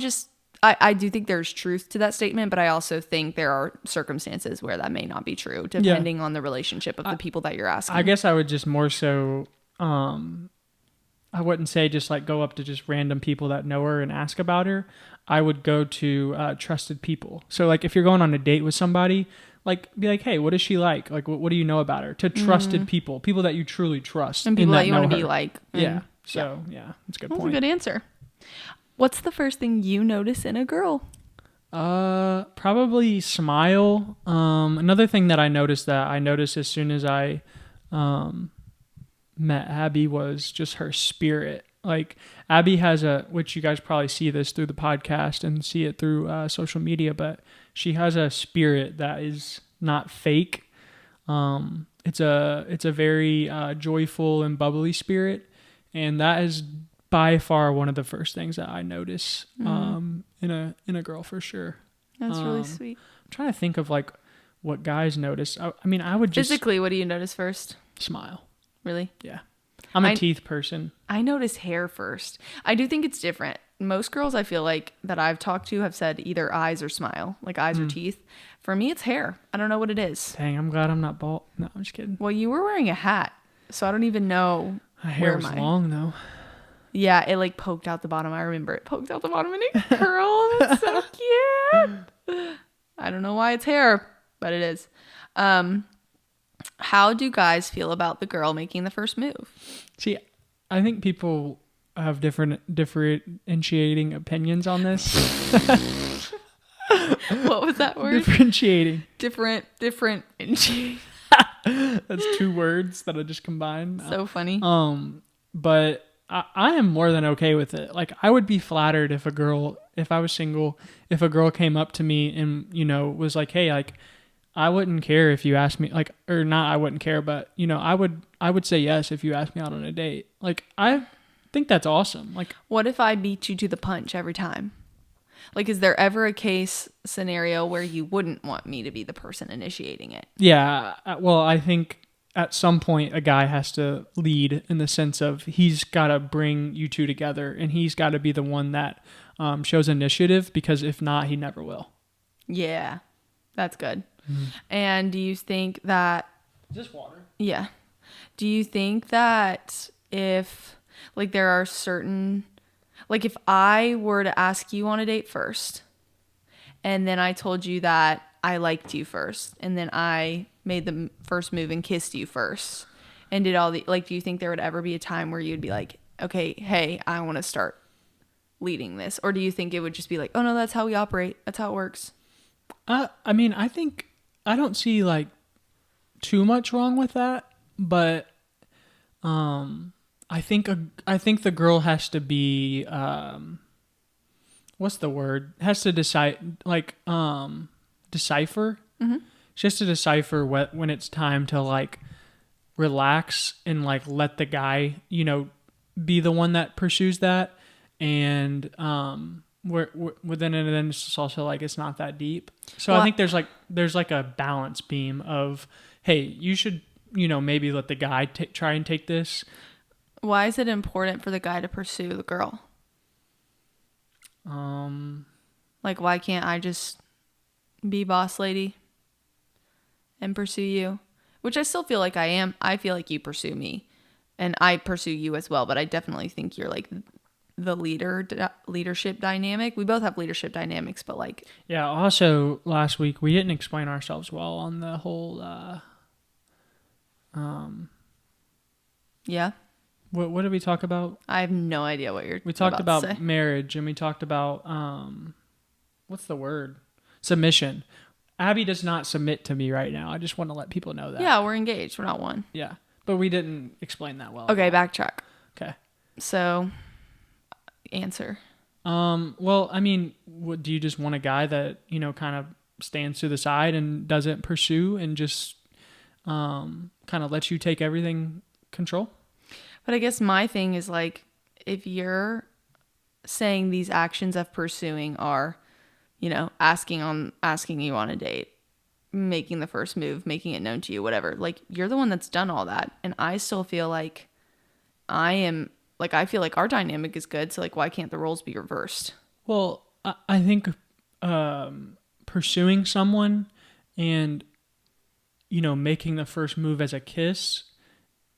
I do think there's truth to that statement, but I also think there are circumstances where that may not be true depending on the relationship of the people that you're asking. I guess I would just more so, I wouldn't say just like go up to just random people that know her and ask about her. I would go to trusted people. So like if you're going on a date with somebody, like be like, hey, what is she like? Like what do you know about her? To trusted people that you truly trust. And people that you want to be like. Yeah. So yeah, that's a good point. That's a good answer. What's the first thing you notice in a girl? Probably smile. Another thing that I noticed as soon as I met Abby was just her spirit. Like Abby has which you guys probably see this through the podcast and see it through social media, but she has a spirit that is not fake. It's a very joyful and bubbly spirit, and that is by far one of the first things that I notice in a girl for sure. That's really sweet. I'm trying to think of like what guys notice. I mean, I would just physically. What do you notice first? Smile. Really? Yeah. I'm a teeth person. I notice hair first. I do think it's different. Most girls I feel like that I've talked to have said either eyes or smile, like eyes or teeth. For me, it's hair. I don't know what it is. Dang, I'm glad I'm not bald. No, I'm just kidding. Well, you were wearing a hat, so I don't even know. My hair was long though. Yeah, it like poked out the bottom. I remember it poked out the bottom and it curled. It's so cute. I don't know why it's hair, but it is. How do guys feel about the girl making the first move? See, I think people have differentiating opinions on this. What was that word? Differentiating. Differentiating. That's two words that I just combined. So funny. But I am more than okay with it. Like I would be flattered if I was single, if a girl came up to me and, was like, hey, like, I wouldn't care if you asked me, like, or not, I wouldn't care, but, I would say yes if you asked me out on a date. Like, I think that's awesome. Like, what if I beat you to the punch every time? Like, is there ever a case scenario where you wouldn't want me to be the person initiating it? Yeah. Well, I think at some point a guy has to lead in the sense of he's got to bring you two together, and he's got to be the one that shows initiative, because if not, he never will. Yeah, that's good. And do you think that... Is this water? Yeah. Do you think that if, like, there are certain... Like, if I were to ask you on a date first, and then I told you that I liked you first, and then I made the first move and kissed you first, and did all the... Like, do you think there would ever be a time where you'd be like, okay, hey, I want to start leading this? Or do you think it would just be like, oh, no, that's how we operate. That's how it works. I mean, I think I don't see like too much wrong with that, but I think the girl has to be what's the word? Has to decide, like decipher. Mm-hmm. She has to decipher when it's time to like relax and like let the guy, be the one that pursues that, and within it, and then it's just also like it's not that deep. So I think there's like a balance beam of, hey, you should maybe let the guy try and take this. Why is it important for the guy to pursue the girl? Like, why can't I just be boss lady and pursue you? Which I still feel like I am. I feel like you pursue me, and I pursue you as well. But I definitely think you're like the leadership dynamic. We both have leadership dynamics, but like... Yeah, also last week we didn't explain ourselves well on the whole yeah. What did we talk about? I have no idea what we talked about marriage, and we talked about what's the word? Submission. Abby does not submit to me right now. I just want to let people know that. Yeah, we're engaged. We're not one. Yeah, but we didn't explain that well. Okay, backtrack. Okay. So, answer. Well, I mean, do you just want a guy that, kind of stands to the side and doesn't pursue and just kind of lets you take everything control? But I guess my thing is like, if you're saying these actions of pursuing are, asking you on a date, making the first move, making it known to you, whatever, like you're the one that's done all that. And I still feel like I feel like our dynamic is good. So like, why can't the roles be reversed? Well, I think pursuing someone and, making the first move as a kiss,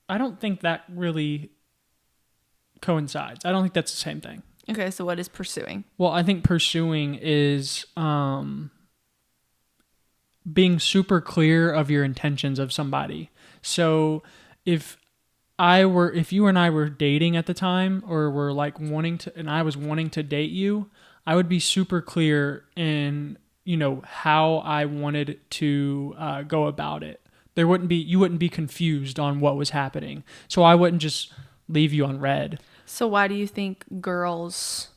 I don't think that really coincides. I don't think that's the same thing. Okay, so what is pursuing? Well, I think pursuing is being super clear of your intentions of somebody. So if you and I were dating at the time, or were like and I was wanting to date you, I would be super clear in, how I wanted to go about it. You wouldn't be confused on what was happening. So I wouldn't just leave you on red. So why do you think girls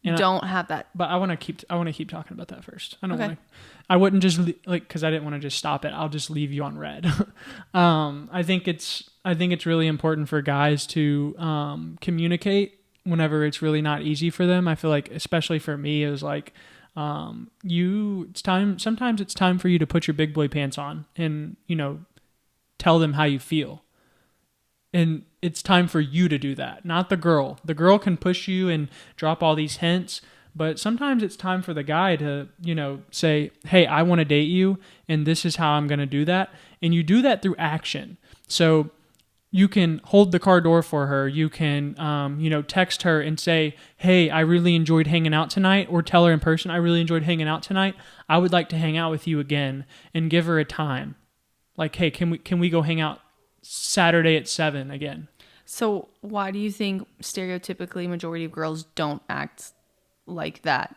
don't have that? But I want to keep talking about that first. I wouldn't just because I didn't want to just stop it. I'll just leave you on red. I think it's really important for guys to communicate whenever it's really not easy for them. I feel like, especially for me, it was like, sometimes it's time for you to put your big boy pants on and, tell them how you feel. And it's time for you to do that, not the girl. The girl can push you and drop all these hints, but sometimes it's time for the guy to, say, hey, I want to date you, and this is how I'm going to do that. And you do that through action. So you can hold the car door for her. You can, text her and say, hey, I really enjoyed hanging out tonight, or tell her in person, I really enjoyed hanging out tonight. I would like to hang out with you again, and give her a time. Like, hey, can we go hang out Saturday at 7 again? So why do you think stereotypically majority of girls don't act like that,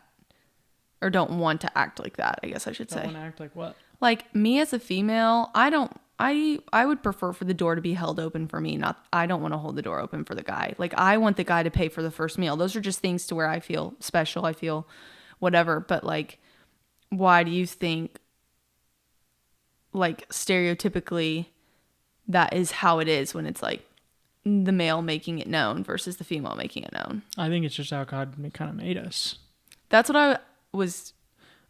or don't want to act like that? I guess I should say. Don't want to act like what? Like, me as a female, I would prefer for the door to be held open for me. I don't want to hold the door open for the guy. Like, I want the guy to pay for the first meal. Those are just things to where I feel special. I feel whatever. But like, why do you think, like, stereotypically that is how it is when it's like the male making it known versus the female making it known? I think it's just how God kind of made us. That's what I was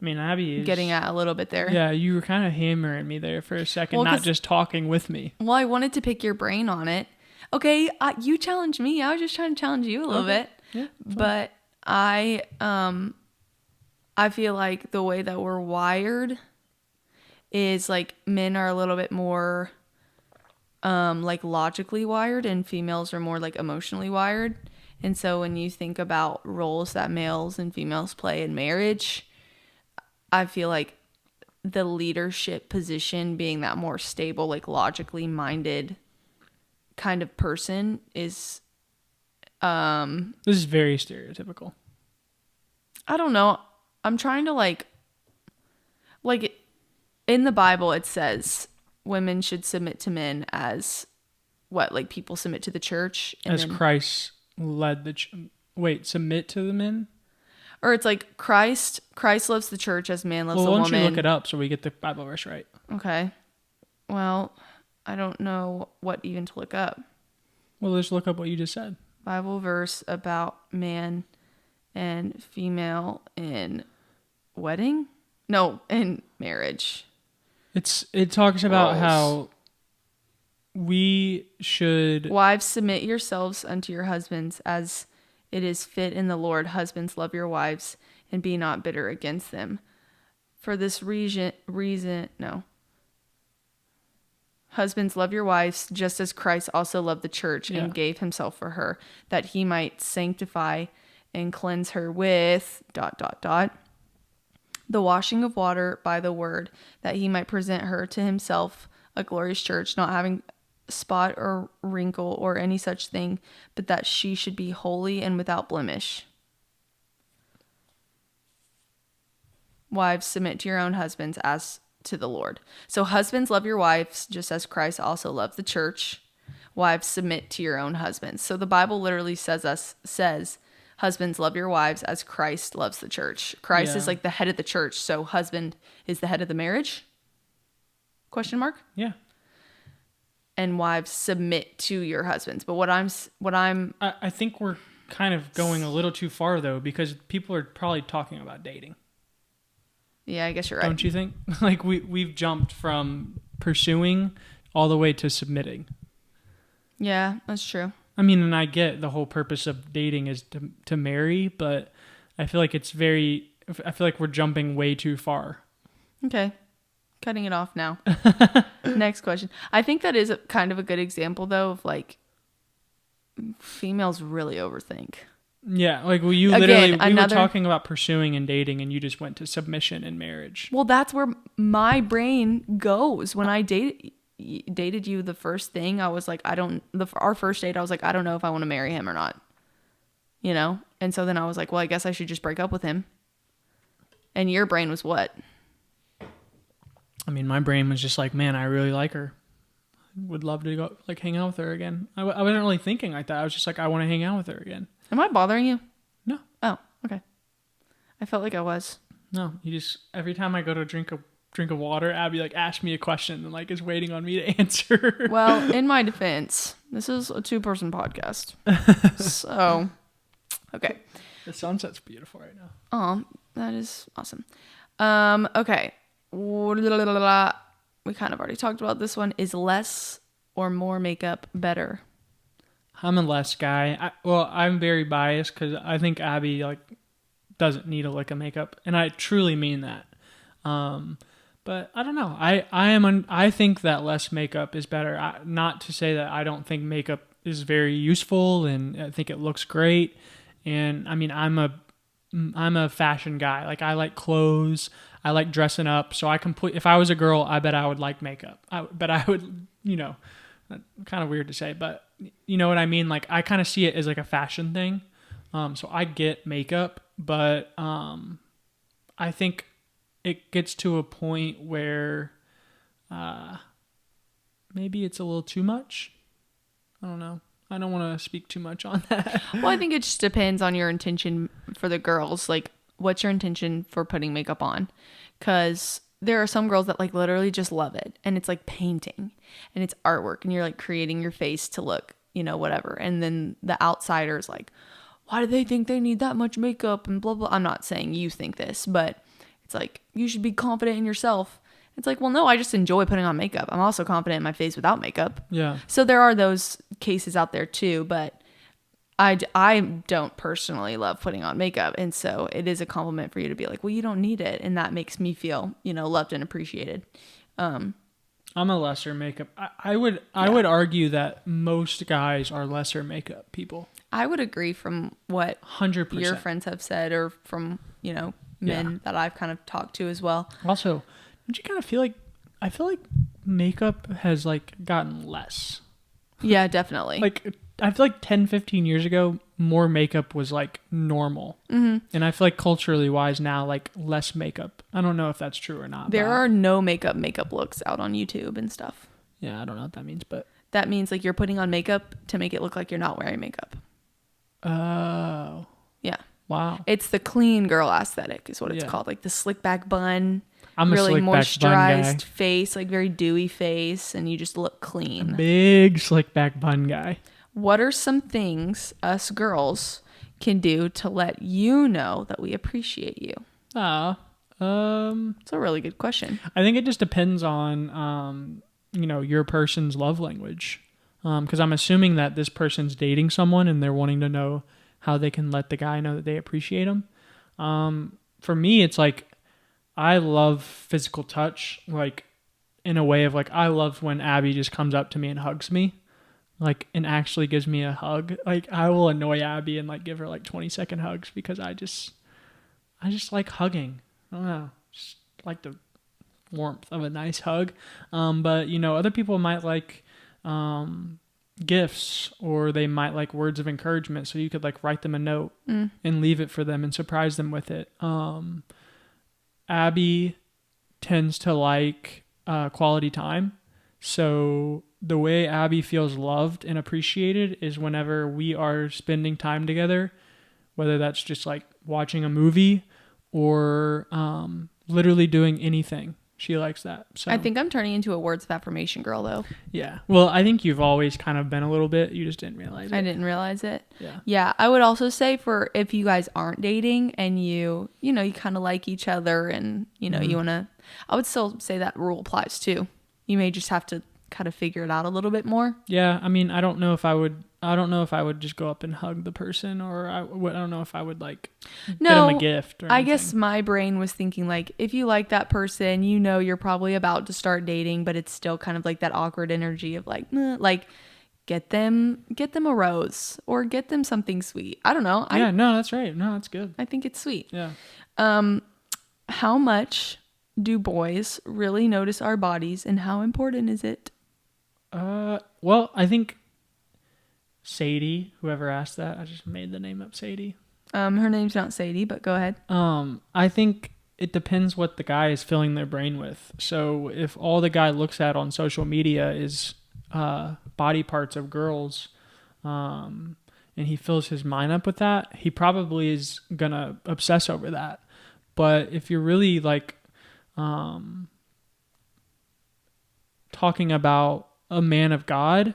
I mean, Abby is getting at a little bit there. Yeah, you were kind of hammering me there for a second, not just talking with me. Well, I wanted to pick your brain on it. Okay, you challenged me. I was just trying to challenge you a little bit. Yeah, but I feel like the way that we're wired is like men are a little bit more like logically wired and females are more like emotionally wired. And so when you think about roles that males and females play in marriage, I feel like the leadership position, being that more stable, like logically minded kind of person, is this is very stereotypical. I don't know. I'm trying to like in the Bible it says women should submit to men as what, like people submit to the church as Christ led the submit to the men. Or it's like Christ loves the church as man loves the woman. Why don't you look it up so we get the Bible verse right? Okay. Well, I don't know what even to look up. Well, let's look up what you just said. Bible verse about man and female in wedding? No, in marriage. It talks about how we should... Wives, submit yourselves unto your husbands as it is fit in the Lord. Husbands, love your wives and be not bitter against them. For this reason, no. Husbands, love your wives just as Christ also loved the church and gave himself for her, that he might sanctify and cleanse her with ... the washing of water by the word, that he might present her to himself a glorious church, not having spot or wrinkle or any such thing, but that she should be holy and without blemish. Wives, submit to your own husbands as to the Lord. So husbands, love your wives just as Christ also loved the church. Wives, submit to your own husbands. So the Bible literally says husbands, love your wives as Christ loves the church. Christ is like the head of the church, so husband is the head of the marriage? Question mark? Yeah. And wives, submit to your husbands. But I think we're kind of going a little too far though, because people are probably talking about dating. Yeah, I guess you're right. Don't you think? Like we've jumped from pursuing all the way to submitting. Yeah, that's true. I mean, and I get the whole purpose of dating is to marry, but I feel like we're jumping way too far. Okay. Cutting it off now. Next question. I think that is kind of a good example though of like females really overthink. Yeah, like we were talking about pursuing and dating and you just went to submission and marriage. Well, that's where my brain goes. When I dated you, the first thing I was like, our first date, I was like, I don't know if I want to marry him or not. You know? And so then I was like, well, I guess I should just break up with him. And your brain was what? I mean, my brain was just like, man, I really like her. Would love to go like hang out with her again. I wasn't really thinking like that. I was just like, I want to hang out with her again. Am I bothering you? No. Oh, okay. I felt like I was. No, you just, every time I go to drink of water, Abby like asks me a question and like is waiting on me to answer. Well, in my defense, this is a 2-person podcast. So, okay. The sunset's beautiful right now. Oh, that is awesome. Okay. We kind of already talked about this one. Is less or more makeup better? I'm a less guy. I'm very biased because I think Abby like doesn't need a lick of makeup, and I truly mean that. But I don't know. I think that less makeup is better. Not to say that I don't think makeup is very useful, and I think it looks great. And I mean, I'm a fashion guy. Like I like clothes. I like dressing up. So if I was a girl, I bet I would like makeup. But I would, kind of weird to say, but you know what I mean? Like I kind of see it as like a fashion thing. So I get makeup, but I think it gets to a point where maybe it's a little too much. I don't know. I don't want to speak too much on that. Well, I think it just depends on your intention for the girls. Like, what's your intention for putting makeup on? Because there are some girls that like literally just love it. And it's like painting and it's artwork and you're like creating your face to look, whatever. And then the outsider's like, why do they think they need that much makeup and blah, blah. I'm not saying you think this, but it's like, you should be confident in yourself. It's like, well, no, I just enjoy putting on makeup. I'm also confident in my face without makeup. Yeah. So there are those cases out there too, but I don't personally love putting on makeup. And so it is a compliment for you to be like, well, you don't need it. And that makes me feel, loved and appreciated. I'm a lesser makeup. I would argue that most guys are lesser makeup people. I would agree from what 100% your friends have said, or from, men that I've kind of talked to as well. Also, don't you kind of feel like, I feel like makeup has like gotten less. Yeah, definitely. Like, I feel like 10, 15 years ago, more makeup was like normal. Mm-hmm. And I feel like culturally wise now, like less makeup. I don't know if that's true or not. There are no makeup looks out on YouTube and stuff. Yeah, I don't know what that means, but. That means like you're putting on makeup to make it look like you're not wearing makeup. Oh. Yeah. Wow. It's the clean girl aesthetic is what it's called. Like the slick back bun. I'm really a slick moisturized back bun guy. face, like very dewy face, and you just look clean. A big slick back bun guy. What are some things us girls can do to let you know that we appreciate you? It's a really good question. I think it just depends on your person's love language. Because I'm assuming that this person's dating someone and they're wanting to know how they can let the guy know that they appreciate him. For me, it's like, I love physical touch, like in a way of like, I love when Abby just comes up to me and hugs me, like, and actually gives me a hug. Like, I will annoy Abby and like give her like 20-second hugs because I just like hugging. I don't know, just like the warmth of a nice hug. But other people might like gifts, or they might like words of encouragement, so you could like write them a note and leave it for them and surprise them with it. Abby tends to like quality time, so the way Abby feels loved and appreciated is whenever we are spending time together, whether that's just like watching a movie or literally doing anything. She likes that. So I think I'm turning into a words of affirmation girl, though. Yeah. Well, I think you've always kind of been a little bit. You just didn't realize it. I didn't realize it. Yeah. Yeah. I would also say, for if you guys aren't dating and you kind of like each other and, you want to, I would still say that rule applies too. You may just have to kind of figure it out a little bit more. Yeah. I mean, I don't know if I would just go up and hug the person, or I don't know if I would like get them a gift or anything. I guess my brain was thinking like, if you like that person, you're probably about to start dating, but it's still kind of like that awkward energy of like, like get them a rose or get them something sweet. I don't know. Yeah, no, that's right. No, that's good. I think it's sweet. Yeah. How much do boys really notice our bodies, and how important is it? Well, I think Sadie, whoever asked that, I just made the name up, Sadie. Her name's not Sadie, but go ahead. I think it depends what the guy is filling their brain with. So if all the guy looks at on social media is body parts of girls, and he fills his mind up with that, he probably is gonna obsess over that. But if you're really like talking about a man of God,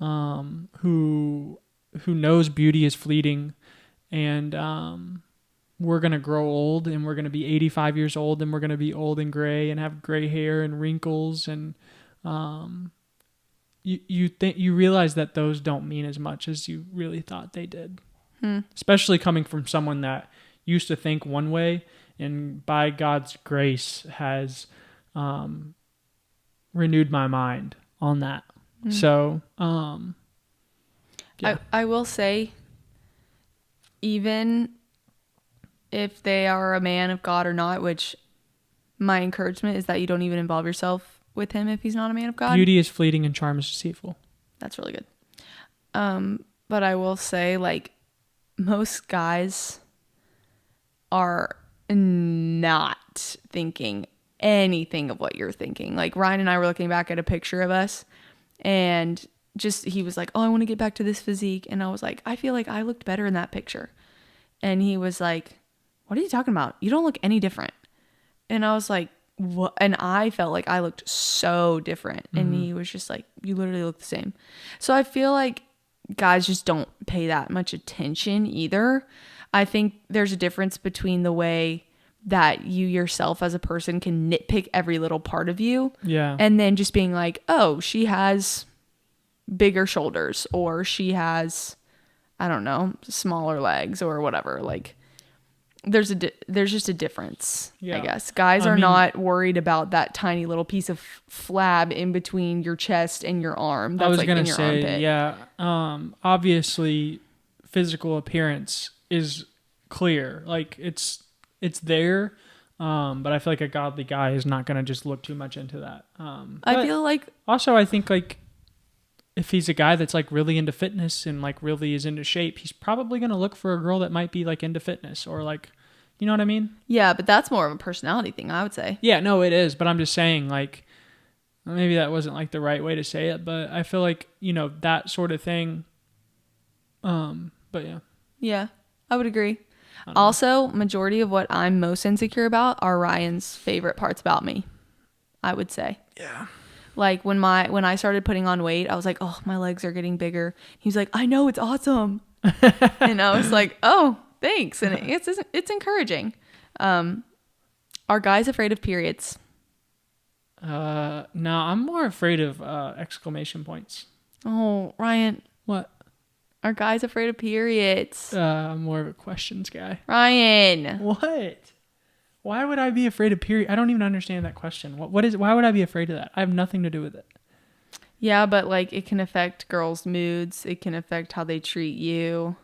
who knows beauty is fleeting, and we're gonna grow old, and we're gonna be 85 years old, and we're gonna be old and gray and have gray hair and wrinkles, and you realize that those don't mean as much as you really thought they did. Especially coming from someone that used to think one way, and by God's grace has renewed my mind on that. So, yeah. I will say, even if they are a man of God or not, which my encouragement is that you don't even involve yourself with him if he's not a man of God. Beauty is fleeting and charm is deceitful. That's really good. But I will say, like, most guys are not thinking anything of what you're thinking. Like, Ryan and I were looking back at a picture of us, and he was like, oh, I want to get back to this physique. And I was like, I feel like I looked better in that picture. And he was like, what are you talking about? You don't look any different. And I was like, what? And I felt like I looked so different. And he was just like, you literally look the same. So I feel like guys just don't pay that much attention either. I think there's a difference between the way that you yourself as a person can nitpick every little part of you. Yeah. And then just being like, oh, she has bigger shoulders, or she has, I don't know, smaller legs or whatever. Like, there's just a difference, I guess. Guys are not worried about that tiny little piece of flab in between your chest and your arm. That's I was like gonna in your say, armpit. yeah. Obviously, physical appearance is clear. Like it's there. But I feel like a godly guy is not gonna just look too much into that. I feel like also I think like if he's a guy that's like really into fitness and like really is into shape, he's probably gonna look for a girl that might be like into fitness or like, you know what I mean? yeah, but that's more of a personality thing, I would say. Yeah, no, it is. But I'm just saying like maybe that wasn't like the right way to say it, but I feel like, you know, that sort of thing. But yeah. Yeah, I would agree. Also, majority of what I'm most insecure about are Ryan's favorite parts about me, I would say. Yeah. Like when I started putting on weight, I was like, oh, my legs are getting bigger. He's like, I know, it's awesome. And I was like, oh, thanks. And it's encouraging. Are guys afraid of periods? No, I'm more afraid of exclamation points. Oh, Ryan. What? Are guys afraid of periods? I'm more of a questions guy. Ryan. What? Why would I be afraid of period? I don't even understand that question. Why would I be afraid of that? I have nothing to do with it. Yeah, but like it can affect girls' moods. It can affect how they treat you.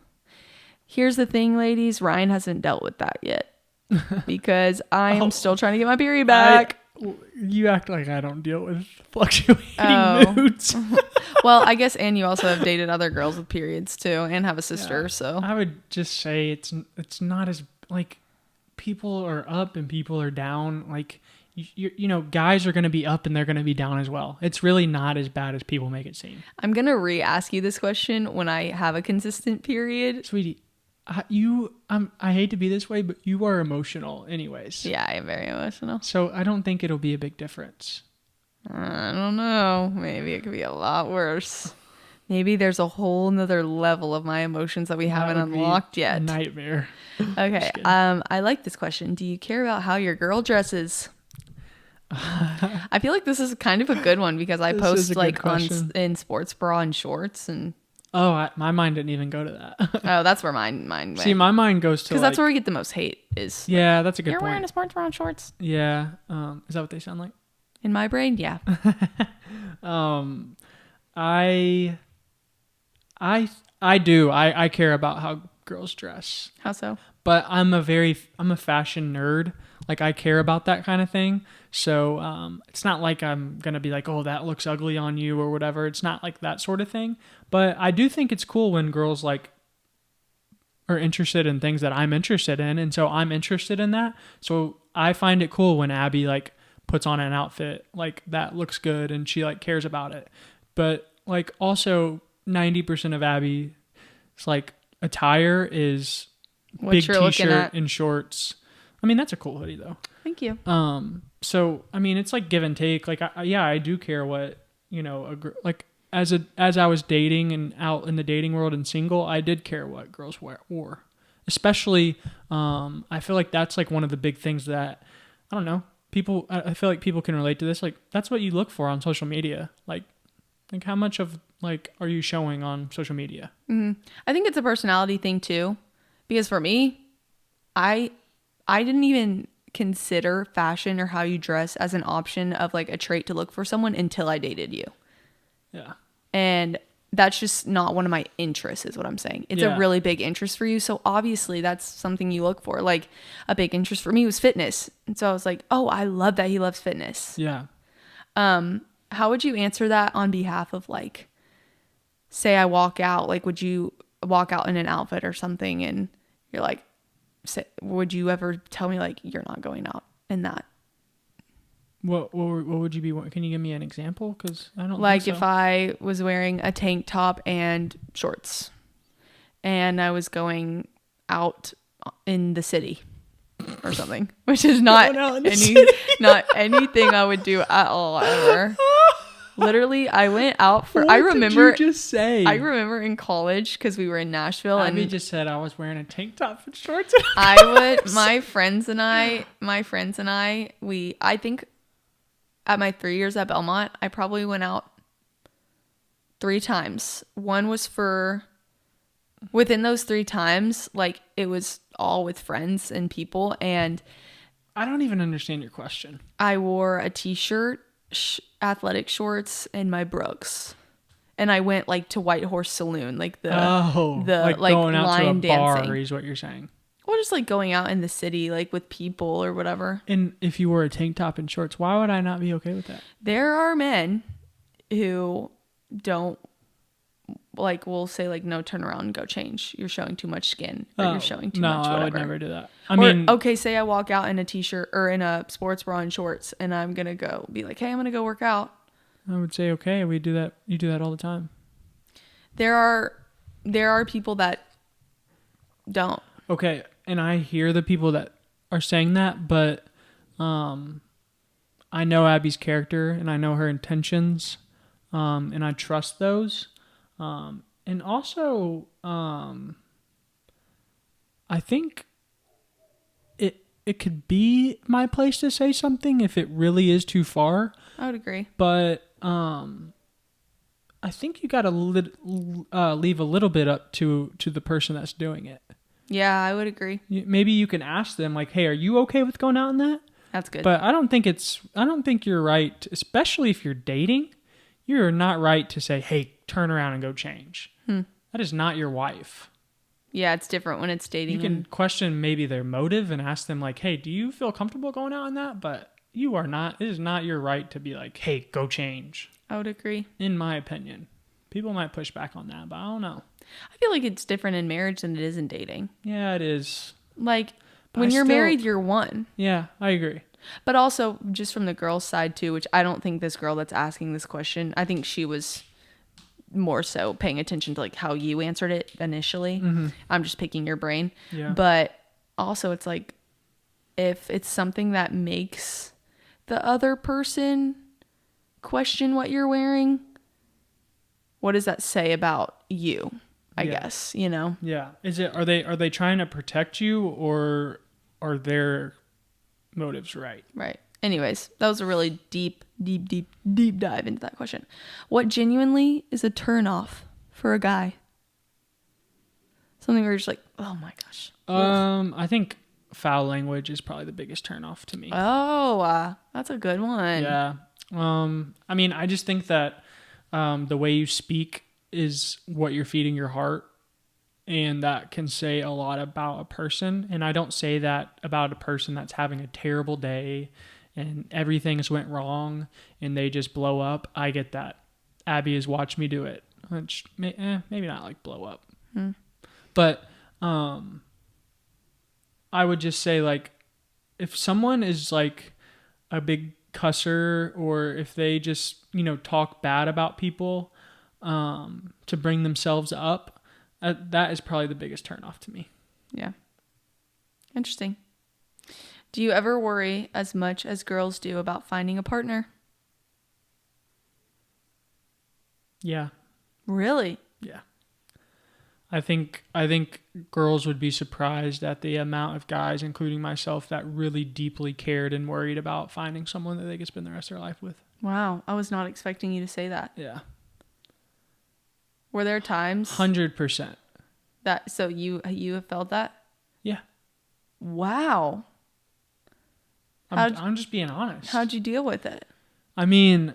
Here's the thing, ladies. Ryan hasn't dealt with that yet because I am still trying to get my period back. You act like I don't deal with fluctuating moods. Well, I guess, and you also have dated other girls with periods too, and have a sister. Yeah. So I would just say it's not as like people are up and people are down. Like you know, guys are going to be up and they're going to be down as well. It's really not as bad as people make it seem. I'm gonna re-ask you this question when I have a consistent period, sweetie. I hate to be this way, but you are emotional anyways. Yeah, I am very emotional. So I don't think it'll be a big difference. I don't know. Maybe it could be a lot worse. Maybe there's a whole nother level of my emotions that we haven't unlocked yet. Nightmare. Okay. I like this question. Do you care about how your girl dresses? I feel like this is kind of a good one because I post like in sports bra and shorts and. Oh, my mind didn't even go to that. Oh, that's where mine went. See, my mind goes to because that's where we get the most hate. Is yeah, that's a good point. You're wearing a sports bra and shorts. Yeah. Is that what they sound like? In my brain, yeah. I do. I care about how girls dress. How so? But I'm a fashion nerd. Like I care about that kind of thing. So it's not like I'm gonna be like, oh, that looks ugly on you or whatever. It's not like that sort of thing. But I do think it's cool when girls like are interested in things that I'm interested in, and so I'm interested in that. So I find it cool when Abby like puts on an outfit like that looks good and she like cares about it. But like also 90% of Abby's like attire is big t-shirt and shorts. I mean, that's a cool hoodie though. Thank you. So I mean, it's like give and take. Like, I do care what, you know, like as I was dating and out in the dating world and single, I did care what girls wore. Especially, I feel like that's like one of the big things that, I don't know, I feel like people can relate to this. Like, that's what you look for on social media. Like how much of like are you showing on social media? Mm-hmm. I think it's a personality thing too, because for me, I didn't even consider fashion or how you dress as an option of like a trait to look for someone until I dated you. Yeah. And that's just not one of my interests is what I'm saying. It's a really big interest for you. So obviously that's something you look for. Like a big interest for me was fitness. And so I was like, oh, I love that he loves fitness. Yeah. How would you answer that on behalf of like, say I walk out, like would you walk out in an outfit or something and you're like, would you ever tell me like you're not going out in that? What would you be? Can you give me an example? Because I don't like think so. If I was wearing a tank top and shorts, and I was going out in the city or something, which is not not anything I would do at all ever. Literally, I went out for. What I remember. did you just say? I remember in college because we were in Nashville, Abby and just said I was wearing a tank top and shorts. I would. My friends and I. I think at my 3 years at Belmont, I probably went out 3 times. One was for. Within those 3 times, like it was all with friends and people, and I don't even understand your question. I wore a t-shirt, athletic shorts, and my Brooks, and I went like to White Horse Saloon, like the like going out line to a bar dancing. is what you're saying. Or just like going out in the city, like with people or whatever. And if you wore a tank top and shorts, why would I not be okay with that? There are men who don't. Like we'll say like, no, turn around and go change. You're showing too much skin, or you're showing too much. Whatever. I would never do that. I mean, okay, say I walk out in a t-shirt or in a sports bra and shorts, and I'm gonna go be like, hey, I'm gonna go work out. I would say, okay, we do that. You do that all the time. There are people that don't. Okay, and I hear the people that are saying that, but I know Abby's character and I know her intentions, and I trust those. And also, I think it could be my place to say something if it really is too far. I would agree. But I think you got to leave a little bit up to the person that's doing it. Yeah, I would agree. Maybe you can ask them like, "Hey, are you okay with going out in that?" That's good. But I don't think you're right, especially if you're dating. You're not right to say, "Hey, turn around and go change." That is not your wife. Yeah, it's different when it's dating. You can question maybe their motive and ask them like, "Hey, do you feel comfortable going out in that?" But you are not. It is not your right to be like, "Hey, go change." I would agree. In my opinion, people might push back on that, but I don't know. I feel like it's different in marriage than it is in dating. Yeah, it is. Like when you're married, you're one. Yeah, I agree. But also just from the girl's side too, which I don't think this girl that's asking this question, I think she was more so paying attention to like how you answered it initially. Mm-hmm. I'm just picking your brain. Yeah. But also it's like if it's something that makes the other person question what you're wearing, what does that say about you? I guess, you know? Yeah. Are they trying to protect you, or are their motives right? Right. Anyways, that was a really deep dive into that question. What genuinely is a turn off for a guy? Something where you're just like, oh my gosh. I think foul language is probably the biggest turn off to me. Oh, that's a good one. Yeah. I mean, I just think that the way you speak is what you're feeding your heart, and that can say a lot about a person. And I don't say that about a person that's having a terrible day and everything has went wrong and they just blow up. I get that. Abby has watched me do it, which maybe not like blow up. But I would just say, like, if someone is like a big cusser, or if they just, talk bad about people to bring themselves up, that is probably the biggest turnoff to me. Yeah. Interesting. Do you ever worry as much as girls do about finding a partner? Yeah. Really? Yeah. I think girls would be surprised at the amount of guys, including myself, that really deeply cared and worried about finding someone that they could spend the rest of their life with. Wow. I was not expecting you to say that. Yeah. Were there times? 100%. So you have felt that? Yeah. Wow. I'm just being honest. How'd you deal with it? I mean,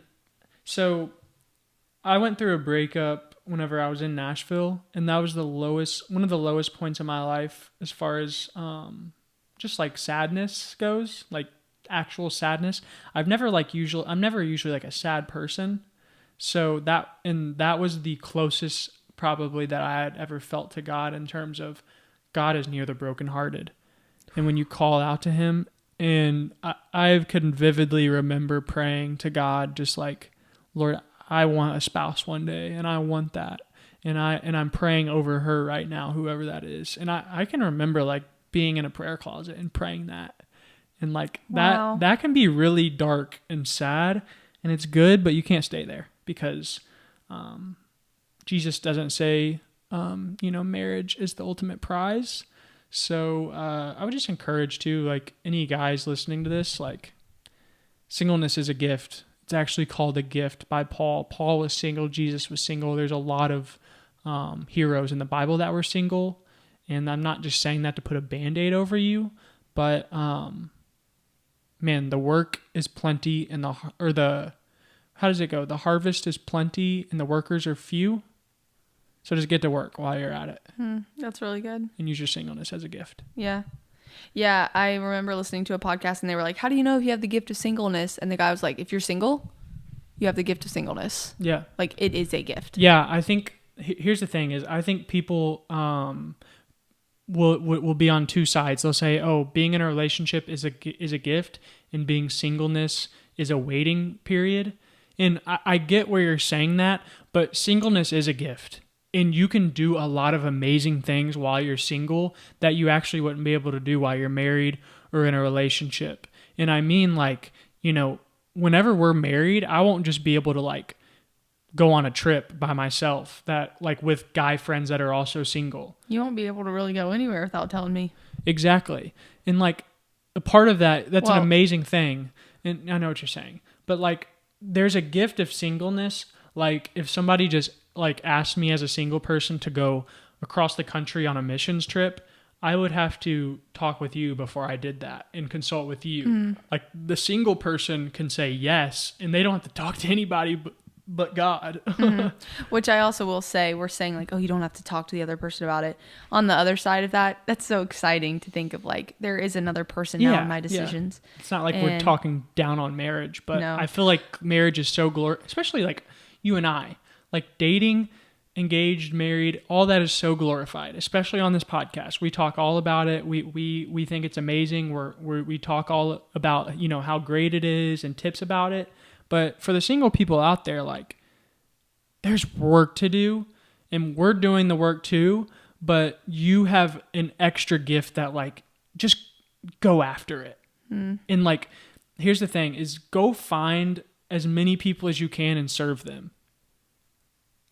so I went through a breakup whenever I was in Nashville, and that was one of the lowest points in my life as far as just like sadness goes, like actual sadness. I'm never usually like a sad person. So that was the closest probably that I had ever felt to God, in terms of God is near the brokenhearted. And when you call out to him, and I can vividly remember praying to God, just like, Lord, I want a spouse one day, and I want that. And I'm praying over her right now, whoever that is. And I can remember like being in a prayer closet and praying that. And like wow. that can be really dark and sad. and it's good, but you can't stay there because Jesus doesn't say, marriage is the ultimate prize. So I would just encourage too, like any guys listening to this, like singleness is a gift. It's actually called a gift by Paul. Paul was single. Jesus was single. There's a lot of heroes in the Bible that were single. And I'm not just saying that to put a Band-Aid over you, but man, the work is plenty and how does it go? The harvest is plenty and the workers are few. So just get to work while you're at it. That's really good. And use your singleness as a gift. Yeah. Yeah, I remember listening to a podcast and they were like, how do you know if you have the gift of singleness? And the guy was like, if you're single, you have the gift of singleness. Yeah. Like it is a gift. Yeah, I think here's the thing is I think people will be on two sides. They'll say, oh, being in a relationship is a gift and being singleness is a waiting period. And I get where you're saying that, but singleness is a gift. And you can do a lot of amazing things while you're single that you actually wouldn't be able to do while you're married or in a relationship. And I mean, like, whenever we're married, I won't just be able to like go on a trip by myself that like with guy friends that are also single. You won't be able to really go anywhere without telling me. Exactly. And like a part of that's an amazing thing. And I know what you're saying, but like there's a gift of singleness. Like if somebody just like asked me as a single person to go across the country on a missions trip, I would have to talk with you before I did that and consult with you. Like the single person can say yes, and they don't have to talk to anybody but God. Which I also will say, we're saying like, oh, you don't have to talk to the other person about it. On the other side of that, that's so exciting to think of like, there is another person now in my decisions. Yeah. It's not like we're talking down on marriage, but no. I feel like marriage is so glorious, especially like you and I. Like dating, engaged, married, all that is so glorified, especially on this podcast. We talk all about it. We think it's amazing. We talk all about, how great it is and tips about it. But for the single people out there, like there's work to do and we're doing the work too, but you have an extra gift that like, just go after it. And like, here's the thing is go find as many people as you can and serve them.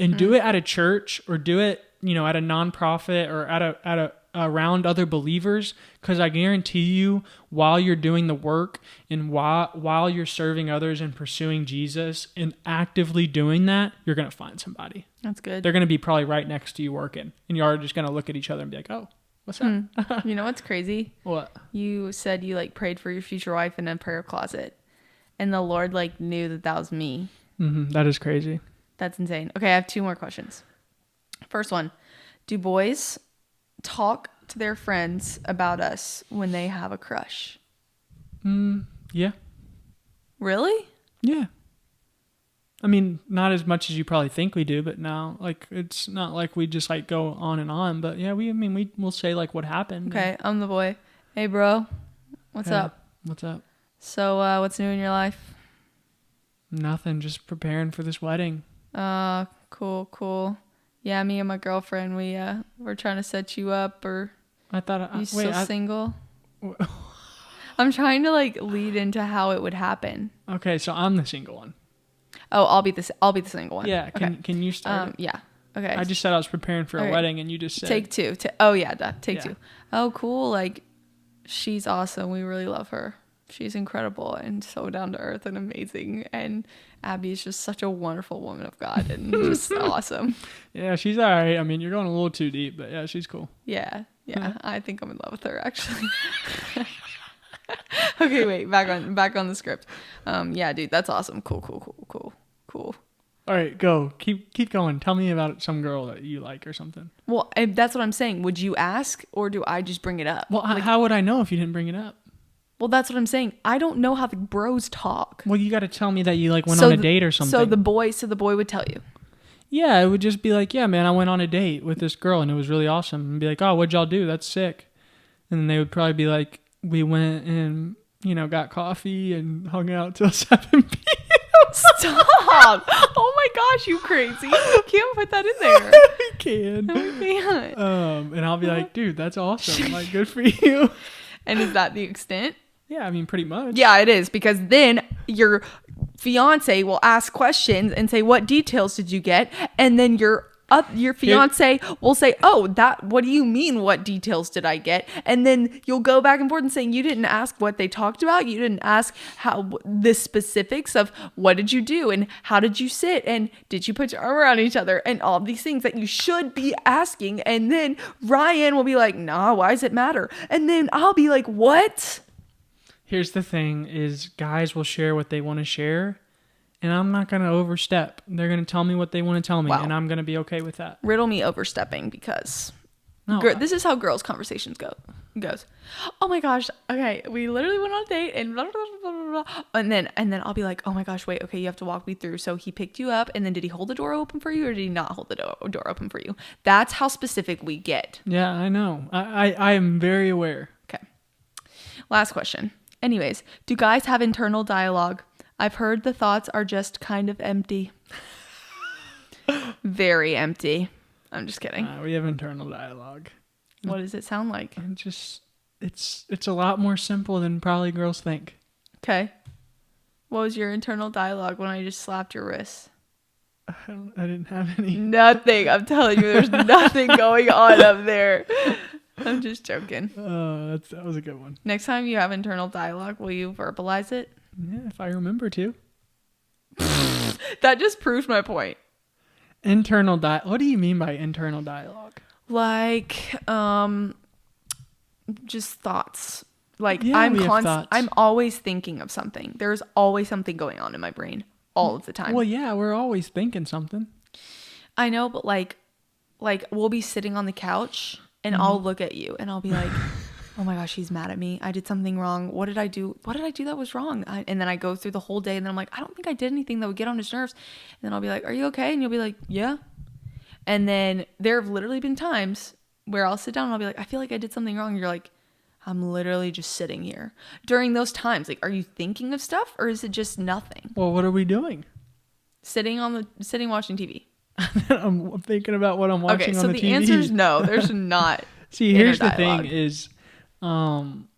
And do it at a church or do it, at a nonprofit or at around other believers. Because I guarantee you, while you're doing the work and while you're serving others and pursuing Jesus and actively doing that, you're going to find somebody. That's good. They're going to be probably right next to you working. And you're just going to look at each other and be like, oh, what's up? You know what's crazy? What? You said you like prayed for your future wife in a prayer closet. And the Lord like knew that was me. That is crazy. That's insane. Okay, I have 2 more questions. First one, do boys talk to their friends about us when they have a crush? Yeah. Really? Yeah. I mean, not as much as you probably think we do, but no, like it's not like we just like go on and on. But yeah, we'll say like what happened. Okay, I'm the boy. Hey, bro, what's up? What's up? So, what's new in your life? Nothing. Just preparing for this wedding. Cool. Yeah, me and my girlfriend, we're trying to set you up. Or I thought you still single? I'm trying to like lead into how it would happen. Okay, so I'm the single one. Oh, I'll be the single one. Yeah. Can you start? Yeah. Okay. I just said I was preparing for a wedding, and you just said take 2. Take 2. Oh, cool. Like, she's awesome. We really love her. She's incredible and so down to earth and amazing. And Abby is just such a wonderful woman of God and just awesome. Yeah, she's all right. I mean, you're going a little too deep, but yeah, she's cool. Yeah. I think I'm in love with her, actually. Okay, wait. Back on the script. Yeah, dude, that's awesome. Cool. All right, go. Keep going. Tell me about some girl that you like or something. Well, that's what I'm saying. Would you ask or do I just bring it up? Well, how would I know if you didn't bring it up? Well, that's what I'm saying. I don't know how the bros talk. Well, you got to tell me that you like went on a date or something. So the boy would tell you. Yeah, it would just be like, yeah, man, I went on a date with this girl and it was really awesome. And be like, oh, what'd y'all do? That's sick. And then they would probably be like, we went and, got coffee and hung out till 7 p.m. Stop. Oh my gosh, you crazy. You can't put that in there. We can. No, we can't. And I'll be like, dude, that's awesome. Like, good for you. And is that the extent? Yeah, I mean, pretty much. Yeah, it is, because then you're fiance will ask questions and say, what details did you get? And then your fiance will say, what do you mean? What details did I get? And then you'll go back and forth and saying, you didn't ask what they talked about. You didn't ask how the specifics of what did you do and how did you sit and did you put your arm around each other and all these things that you should be asking. And then Ryan will be like, nah, why does it matter? And then I'll be like, what? Here's the thing is guys will share what they want to share. And I'm not going to overstep. They're going to tell me what they want to tell me, and I'm going to be okay with that. Riddle me overstepping because this is how girls' conversations goes. Oh my gosh. Okay, we literally went on a date and blah, blah, blah, blah, blah. And then I'll be like, oh my gosh, wait, okay, you have to walk me through. So he picked you up, and then did he hold the door open for you, or did he not hold the door open for you? That's how specific we get. Yeah, I know. I am very aware. Okay. Last question. Anyways, do guys have internal dialogue? I've heard the thoughts are just kind of empty. Very empty. I'm just kidding. We have internal dialogue. What does it sound like? It's a lot more simple than probably girls think. Okay. What was your internal dialogue when I just slapped your wrist? I didn't have any. Nothing. I'm telling you, there's nothing going on up there. I'm just joking. That was a good one. Next time you have internal dialogue, will you verbalize it? Yeah, if I remember to. That just proves my point. What do you mean by internal dialogue? Like, just thoughts. Like, yeah, I'm always thinking of something. There's always something going on in my brain all of the time. Well, yeah, we're always thinking something. I know, but like we'll be sitting on the couch and I'll look at you and I'll be like, oh my gosh, he's mad at me. I did something wrong. What did I do? What did I do that was wrong? And then I go through the whole day and then I'm like, I don't think I did anything that would get on his nerves. And then I'll be like, are you okay? And you'll be like, yeah. And then there have literally been times where I'll sit down and I'll be like, I feel like I did something wrong. And you're like, I'm literally just sitting here. During those times, like, are you thinking of stuff or is it just nothing? Well, what are we doing? Sitting watching TV. I'm thinking about what I'm watching on the TV. Okay, so the answer is no. There's not. See, here's the thing is, and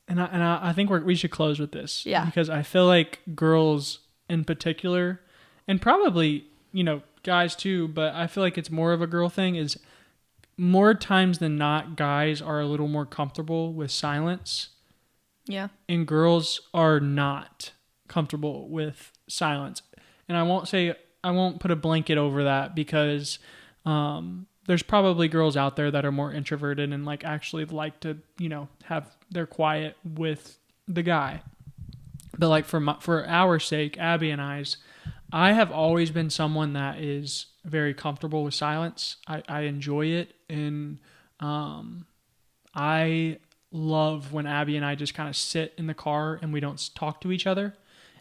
I think we should close with this. Yeah. Because I feel like girls in particular, and probably, guys too, but I feel like it's more of a girl thing, is more times than not, guys are a little more comfortable with silence. Yeah. And girls are not comfortable with silence. And I won't put a blanket over that because there's probably girls out there that are more introverted and like actually like to, have their quiet with the guy. But like for our sake, Abby and I have always been someone that is very comfortable with silence. I enjoy it. And I love when Abby and I just kind of sit in the car and we don't talk to each other.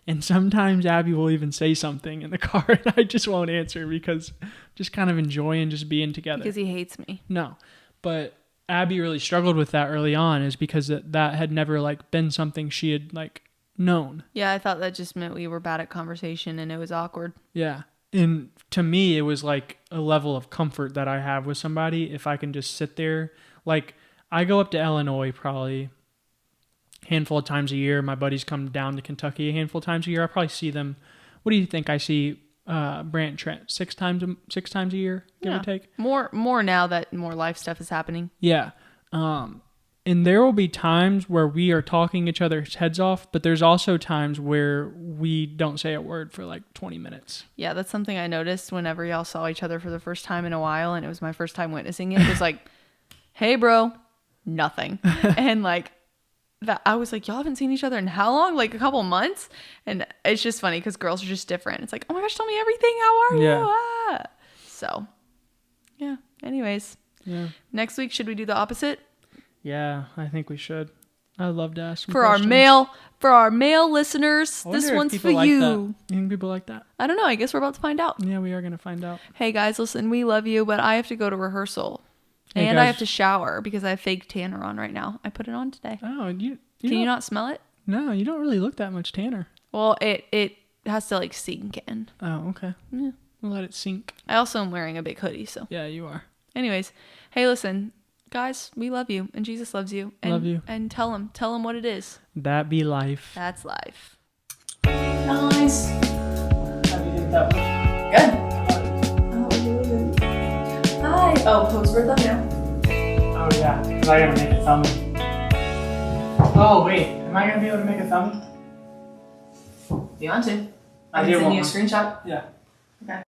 And sometimes Abby will even say something in the car and I just won't answer because just kind of enjoying just being together. Because he hates me. No. But Abby really struggled with that early on is because that had never like been something she had like known. Yeah, I thought that just meant we were bad at conversation and it was awkward. Yeah. And to me, it was like a level of comfort that I have with somebody if I can just sit there. Like I go up to Illinois probably handful of times a year. My buddies come down to Kentucky a handful of times a year. I probably see them. What do you think? I see Brant and Trent six times a year, give or take. More now that more life stuff is happening. Yeah. And there will be times where we are talking each other's heads off, but there's also times where we don't say a word for like 20 minutes. Yeah, that's something I noticed whenever y'all saw each other for the first time in a while, and it was my first time witnessing it. It was like, hey, bro, nothing. And like, that I was like, y'all haven't seen each other in how long? Like a couple months? And it's just funny because girls are just different. It's like, oh my gosh, tell me everything. How are you? Ah. So, yeah. Anyways. Yeah. Next week, should we do the opposite? Yeah, I think we should. I'd love to ask some for questions. our male listeners. This one's for like you. That. You think people like that? I don't know. I guess we're about to find out. Yeah, we are going to find out. Hey guys, listen, we love you, but I have to go to rehearsal. Hey, and guys. I have to shower because I have fake tanner on right now. I put it on today. Oh, Can you not smell it? No, you don't really look that much tanner. Well, it has to like sink in. Oh, okay. Yeah. We'll let it sink. I also am wearing a big hoodie, so. Yeah, you are. Anyways, hey, listen, guys, we love you and Jesus loves you. And, love you. And tell him what it is. That be life. That's life. Nice. That Good. Oh, really good. Hi. Oh, post for thumbnail. Oh yeah, because I gotta make a thumbnail. Oh wait, am I gonna be able to make a thumbnail? If you want to. I I do can send want you a one. screenshot. Yeah. Okay.